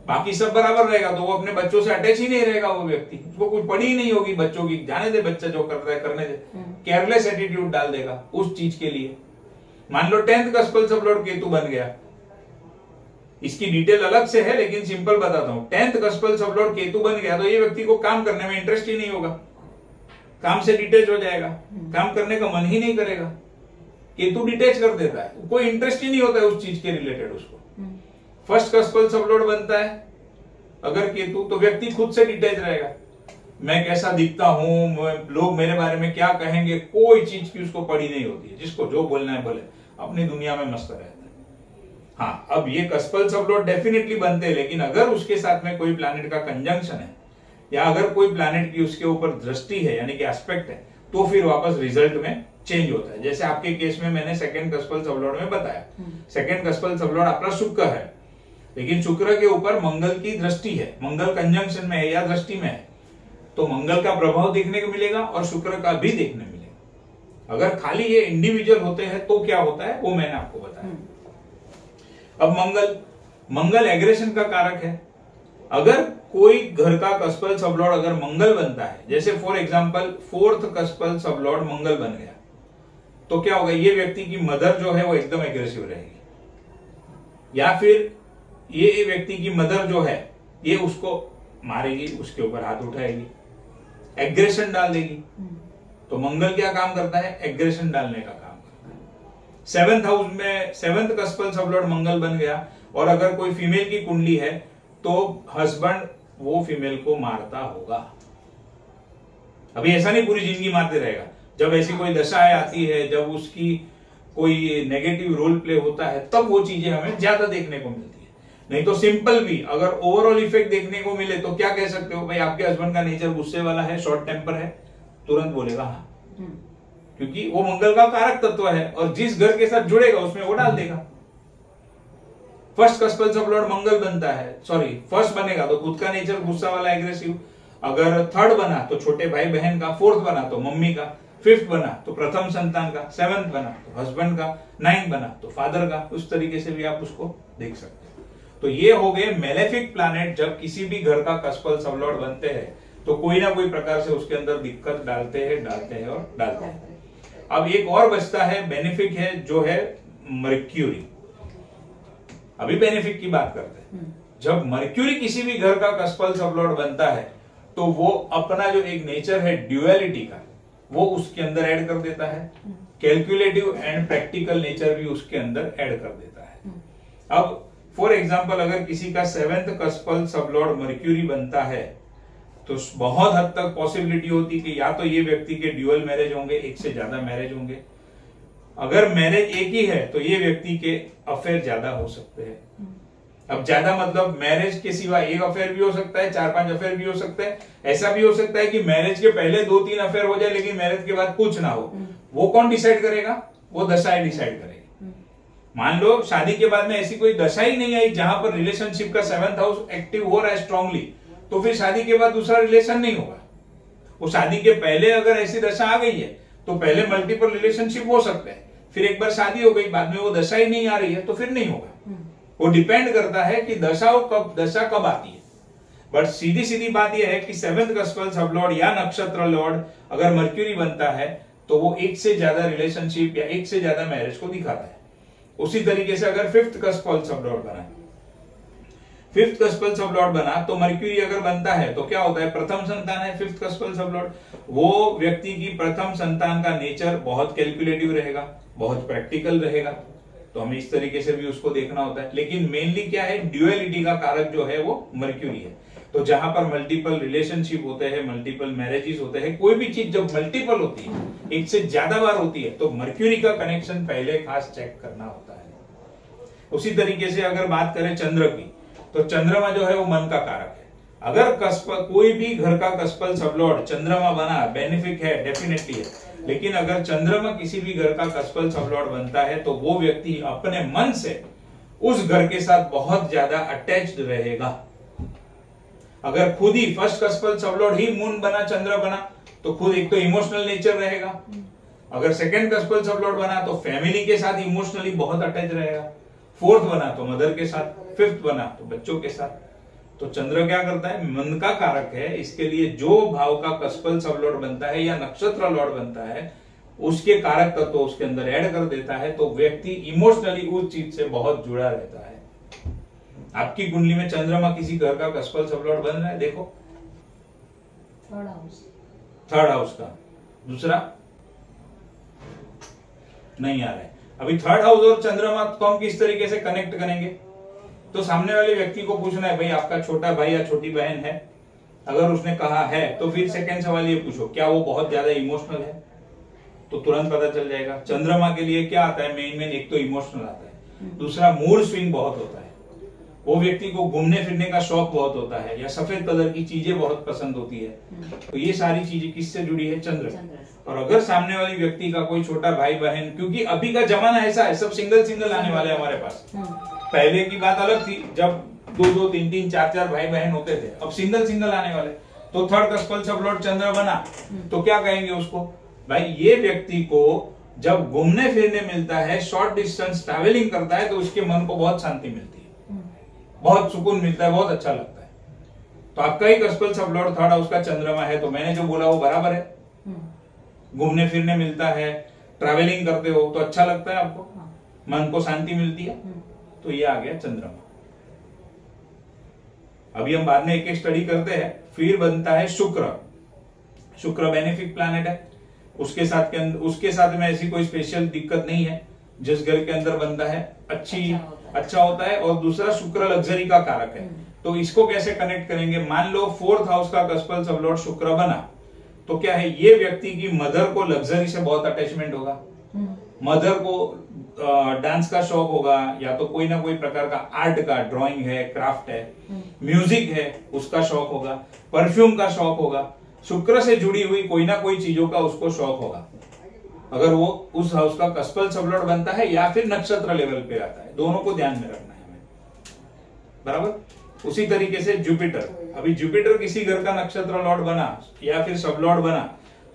बाकी सब बराबर रहेगा तो वो अपने बच्चों से अटैच ही नहीं रहेगा, वो व्यक्ति, उसको कुछ पड़ी ही नहीं होगी बच्चों की, जाने दे बच्चा जो कर रहा है करने दे, केयरलेस एटीट्यूड डाल देगा उस चीज के लिए। मान लो 10th कस्पल सबलॉर्ड केतु बन गया, इसकी डिटेल अलग से है लेकिन सिंपल बताता हूं। 10th कस्पल सबलॉर्ड केतु बन गया तो ये व्यक्ति को काम करने में इंटरेस्ट ही नहीं होगा, काम से डिटैच हो जाएगा, काम करने का मन ही नहीं करेगा। केतु डिटैच कर देता है, कोई इंटरेस्ट ही नहीं होता है उस चीज के रिलेटेड उसको। फर्स्ट कस्पल सबलॉर्ड बनता है अगर केतु, तो व्यक्ति खुद से डिटैच रहेगा, मैं कैसा दिखता हूं, लोग मेरे बारे में क्या कहेंगे, कोई चीज की उसको पड़ी नहीं होती है, जिसको जो बोलना है बोले, अपनी दुनिया में मस्त रहता है। हाँ, अब ये कस्पल सबलॉर्ड डेफिनेटली बनते हैं, लेकिन अगर उसके साथ में कोई प्लैनेट का कंजंक्शन है या अगर कोई प्लैनेट की उसके ऊपर दृष्टि है यानी कि एस्पेक्ट है, तो फिर वापस रिजल्ट में चेंज होता है। जैसे आपके केस में मैंने 2nd कस्पल सबलॉर्ड में बताया, 2nd कस्पल सबलॉर्ड आपका शुक्र है, लेकिन शुक्र के ऊपर मंगल की दृष्टि है, मंगल कंजंक्शन में है या दृष्टि में है, तो मंगल का प्रभाव देखने को मिलेगा और शुक्र का भी देखने मिलेगा। अगर खाली ये इंडिविजुअल होते हैं तो क्या होता है वो मैंने आपको बताया। अब मंगल एग्रेशन का कारक है। अगर कोई घर का कस्पल सबलॉर्ड अगर मंगल बनता है, जैसे for example 4th cuspal sublord मंगल बन गया, तो क्या होगा, ये व्यक्ति की मदर जो है वो एकदम एग्रेसिव रहेगी, या फिर ये व्यक्ति की मदर जो है ये उसको मारेगी, उसके ऊपर हाथ उठाएगी, एग्रेशन डाल देगी। तो मंगल क्या काम करता है, एग्रेशन डालने का काम करता है। 7th हाउस में 7th कस्पल सबलॉर्ड मंगल बन गया और अगर कोई फीमेल की कुंडली है तो हस्बैंड वो फीमेल को मारता होगा। अभी ऐसा नहीं पूरी जिंदगी मारते रहेगा, जब ऐसी कोई दशाएं आती है, जब उसकी कोई नेगेटिव रोल प्ले होता है, तब वो चीजें हमें ज्यादा देखने को मिलती है। नहीं तो सिंपल भी अगर ओवरऑल इफेक्ट देखने को मिले तो क्या कह सकते हो, भाई आपके हस्बैंड का नेचर गुस्से वाला है, शॉर्ट टेम्पर है, तुरंत बोलेगा हाँ, क्योंकि वो मंगल का कारक तत्व है और जिस घर के साथ जुड़ेगा उसमें वो डाल देगा। फर्स्ट कस्पल सब लॉर्ड मंगल बनता है, सॉरी फर्स्ट बनेगा तो खुद का नेचर गुस्सा वाला एग्रेसिव, अगर थर्ड बना तो छोटे भाई बहन का, फोर्थ बना तो मम्मी का, फिफ्थ बना तो प्रथम संतान का, सेवंथ बना तो हस्बैंड का, नाइन्थ बना तो फादर का। उस तरीके से भी आप उसको देख सकते हो। तो ये हो गए मेलेफिक प्लैनेट। जब किसी भी घर का कस्पल सब लॉर्ड बनते हैं तो कोई ना कोई प्रकार से उसके अंदर दिक्कत डालते हैं और डालते हैं। अब एक और बचता है बेनिफिक है, जो है मर्क्यूरी। अभी बेनिफिक की बात करते हैं। जब मर्क्यूरी किसी भी घर का कस्पल सब लॉर्ड बनता है तो वो अपना जो एक नेचर है ड्यूअलिटी का, वो उसके अंदर ऐड कर देता है। कैलकुलेटिव एंड प्रैक्टिकल नेचर भी उसके अंदर ऐड कर देता है। अब फॉर एग्जाम्पल अगर किसी का 7th कस्पल सब लॉर्ड मर्क्यूरी बनता है तो बहुत हद तक पॉसिबिलिटी होती कि या तो ये व्यक्ति के ड्यूअल मैरिज होंगे, एक से ज्यादा मैरिज होंगे। अगर मैरिज एक ही है तो ये व्यक्ति के अफेयर ज्यादा हो सकते हैं। अब ज्यादा मतलब मैरिज के सिवा एक अफेयर भी हो सकता है, 4-5 अफेयर भी हो सकते हैं। ऐसा भी हो सकता है कि मैरिज के पहले 2-3 अफेयर हो जाए लेकिन मैरिज के बाद कुछ ना हो। वो कौन डिसाइड करेगा? वो दशाएं डिसाइड करेगी। मान लो शादी के बाद में ऐसी कोई दशा ही नहीं आई जहां पर रिलेशनशिप का 7th हाउस एक्टिव हो रहा है स्ट्रांगली, तो फिर शादी के बाद दूसरा रिलेशन नहीं होगा। वो शादी के पहले अगर ऐसी दशा आ गई है तो पहले मल्टीपल रिलेशनशिप हो सकते हैं, फिर एक बार शादी हो गई, बाद में वो दशा ही नहीं आ रही है तो फिर नहीं होगा। वो डिपेंड करता है कि दशा कब आती है। बट सीधी सीधी बात यह है कि 7th कस्पल सब लॉर्ड या नक्षत्र लॉर्ड अगर मर्क्यूरी बनता है तो वो एक से ज्यादा रिलेशनशिप या एक से ज्यादा मैरिज को दिखाता है। उसी तरीके से अगर 5th कस्पल सब लॉर्ड बना, 5th कस्पल सब लॉर्ड बना तो मर्क्यूरी अगर बनता है तो क्या होता है? प्रथम संतान है 5th कस्पल सब लॉर्ड। वो व्यक्ति की प्रथम संतान का नेचर बहुत कैलकुलेटिव रहेगा, बहुत प्रैक्टिकल रहेगा, तो हमें इस तरीके से भी उसको देखना होता है। लेकिन मेनली क्या है? ड्यूअलिटी का कारक जो है वो मर्क्यूरी है। तो जहां पर मल्टीपल रिलेशनशिप होते हैं, मल्टीपल मैरिजेस होते हैं, कोई भी चीज जब मल्टीपल होती है, एक से ज्यादा बार होती है, तो मर्क्यूरी का कनेक्शन पहले खास चेक करना होता है। उसी तरीके से अगर बात करें चंद्र की, तो चंद्रमा जो है वो मन का कारक है। अगर कोई भी घर का कस्पल सब लॉर्ड चंद्रमा बना, बेनिफिक है, डेफिनेटली है। लेकिन अगर चंद्रमा किसी भी घर का कस्पल सब लॉर्ड बनता है तो वो व्यक्ति अपने मन से उस घर के साथ बहुत ज्यादा अटैच्ड रहेगा। अगर खुद ही फर्स्ट कस्पल सब लॉर्ड ही मून बना, चंद्र बना, तो खुद एक तो इमोशनल नेचर रहेगा। अगर 2nd कस्पल सब लॉर्ड बना तो फैमिली के साथ इमोशनली बहुत अटैच रहेगा। 4th बना तो मदर के साथ, 5th बना तो बच्चों के साथ। तो चंद्र क्या करता है? मन का कारक है। इसके लिए जो भाव का कस्पल सब लॉर्ड बनता है या नक्षत्र लॉर्ड बनता है उसके कारक तत्व तो उसके अंदर ऐड कर देता है, तो व्यक्ति इमोशनली उस चीज से बहुत जुड़ा रहता है। आपकी कुंडली में चंद्रमा किसी घर का कस्पल सब लॉर्ड बन रहा है, देखो 3rd हाउस का, दूसरा नहीं आ रहा है। अभी 3rd हाउस और चंद्रमा को हम किस तरीके से कनेक्ट करेंगे? तो सामने वाले व्यक्ति को पूछना है, भाई आपका छोटा भाई या छोटी बहन है? अगर उसने कहा है तो फिर सेकंड सवाल ये पूछो, क्या वो बहुत ज्यादा इमोशनल है? तो तुरंत पता चल जाएगा। चंद्रमा के लिए क्या आता है? मेन एक तो इमोशनल आता है, दूसरा मूड स्विंग बहुत होता है। वो व्यक्ति को घूमने फिरने का शौक बहुत होता है या सफेद कलर की चीजें बहुत पसंद होती है। तो ये सारी चीजें किससे जुड़ी है? चंद्र। और अगर सामने वाली व्यक्ति का कोई छोटा भाई बहन, क्योंकि अभी का जमाना ऐसा है, सब सिंगल आने वाले हमारे पास। पहले की बात अलग थी, जब 2-2, 3-3, 4-4 भाई बहन होते थे। अब सिंगल आने वाले। तो 3rd कस्पल सब लॉर्ड चंद्र बना तो क्या कहेंगे उसको? भाई ये व्यक्ति को जब घूमने फिरने मिलता है, शॉर्ट डिस्टेंस ट्रैवलिंग करता है, तो उसके मन को बहुत शांति मिलती है, बहुत सुकून मिलता है, बहुत अच्छा लगता है। तो आपका ही कस्पल सब लॉर्ड 3rd हाउस का चंद्रमा है, तो मैंने जो बोला वो बराबर है। घूमने फिरने मिलता है, ट्रैवलिंग करते हो तो अच्छा लगता है आपको, मन को शांति मिलती है। तो ये आ गया चंद्रमा। अभी हम बाद में एक स्टडी करते हैं। फिर बनता है शुक्र। शुक्र बेनिफिक प्लैनेट है। उसके साथ में ऐसी कोई स्पेशल दिक्कत नहीं है। जिस घर के अंदर बनता है अच्छा होता है। और दूसरा शुक्र लग्जरी का कारक है। तो इसको कैसे कनेक्ट करेंगे? मान लो 4th हाउस का कस्पल सब लॉर्ड शुक्र बना तो क्या है, ये व्यक्ति की मदर को लग्जरी से बहुत अटैचमेंट होगा, मदर को डांस का शौक होगा, या तो कोई ना कोई प्रकार का आर्ट का, ड्राइंग है, क्राफ्ट है, म्यूजिक है, उसका शौक होगा, परफ्यूम का शौक होगा, शुक्र से जुड़ी हुई कोई ना कोई चीजों का उसको शौक होगा, अगर वो उस हाउस का कस्पल सबलॉर्ड बनता है या फिर नक्षत्र लेवल पे आता है, दोनों को ध्यान में रखना है हमें, बराबर। उसी तरीके से जुपिटर, अभी जुपिटर किसी घर का नक्षत्र लॉर्ड बना या फिर सबलॉर्ड बना,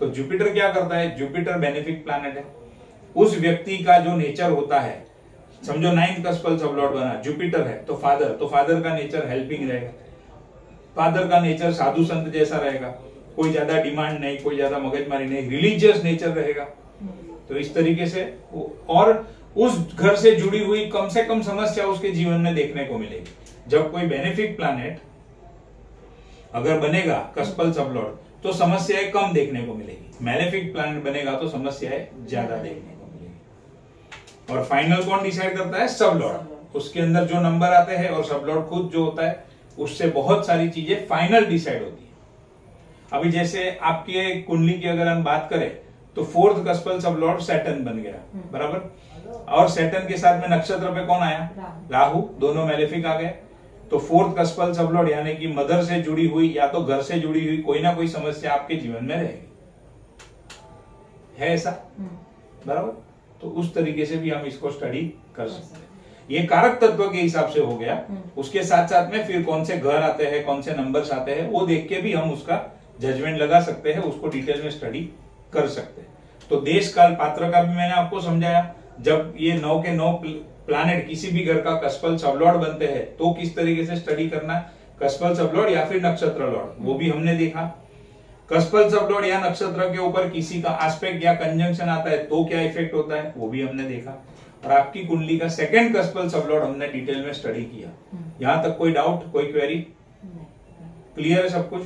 तो जुपिटर क्या करता है, जुपिटर बेनिफिक प्लैनेट है, उस व्यक्ति का जो नेचर होता है, समझो 9th कस्पल सबलॉर्ड बना, जुपिटर है तो फादर का नेचर हेल्पिंग रहेगा, फादर का नेचर साधु संत जैसा रहेगा, कोई ज्यादा डिमांड नहीं, कोई ज्यादा मगजमारी नहीं, रिलीजियस नेचर रहेगा। तो इस तरीके से, और उस घर से जुड़ी हुई कम से कम समस्या उसके जीवन में देखने को मिलेगी। जब कोई बेनिफिक प्लैनेट अगर बनेगा कस्पल सबलॉर्ड तो समस्याएं कम देखने को मिलेगी, मैलेफिक प्लैनेट बनेगा तो समस्याएं ज्यादा देखने को मिलेगी। और फाइनल कौन डिसाइड करता है, सबलॉर्ड, उसके अंदर जो नंबर आते हैं और सबलॉर्ड खुद जो होता है उससे बहुत सारी चीजें फाइनल डिसाइड होती है। अभी जैसे आपके कुंडली की अगर हम बात करें तो 4th कस्पल सबलॉर्ड सैटर्न बन गया, बराबर, और सैटर्न के साथ में नक्षत्र पे कौन आया, राहु, दोनों मैलेफिक आ गए। तो 4th कस्पल सबलॉर्ड यानी कि मदर से जुड़ी हुई या तो घर से जुड़ी हुई कोई ना कोई समस्या आपके जीवन में रहेगी, है ऐसा, बराबर। तो उस तरीके से भी हम इसको स्टडी कर सकते हैं। ये कारक तत्व के हिसाब से हो गया, उसके साथ साथ में फिर कौन से घर आते हैं, कौन से नंबर्स आते हैं, वो देख के भी हम उसका जजमेंट लगा सकते हैं, उसको डिटेल में स्टडी कर सकते हैं। तो देश काल पात्र का भी मैंने आपको समझाया, जब ये 9 के 9 प्लैनेट किसी भी घर का कस्पल सबलॉर्ड बनते हैं तो किस तरीके से स्टडी करना, कस्पल सबलॉर्ड या फिर नक्षत्र लॉर्ड, वो भी हमने देखा। कस्पल सबलॉर्ड या नक्षत्र के ऊपर किसी का एस्पेक्ट या कंजंक्शन आता है तो क्या इफेक्ट होता है, वो भी हमने देखा। और आपकी कुंडली का 2nd कस्पल सबलॉर्ड हमने डिटेल में स्टडी किया। यहां तक कोई डाउट, कोई क्वेरी, क्लियर है सब कुछ?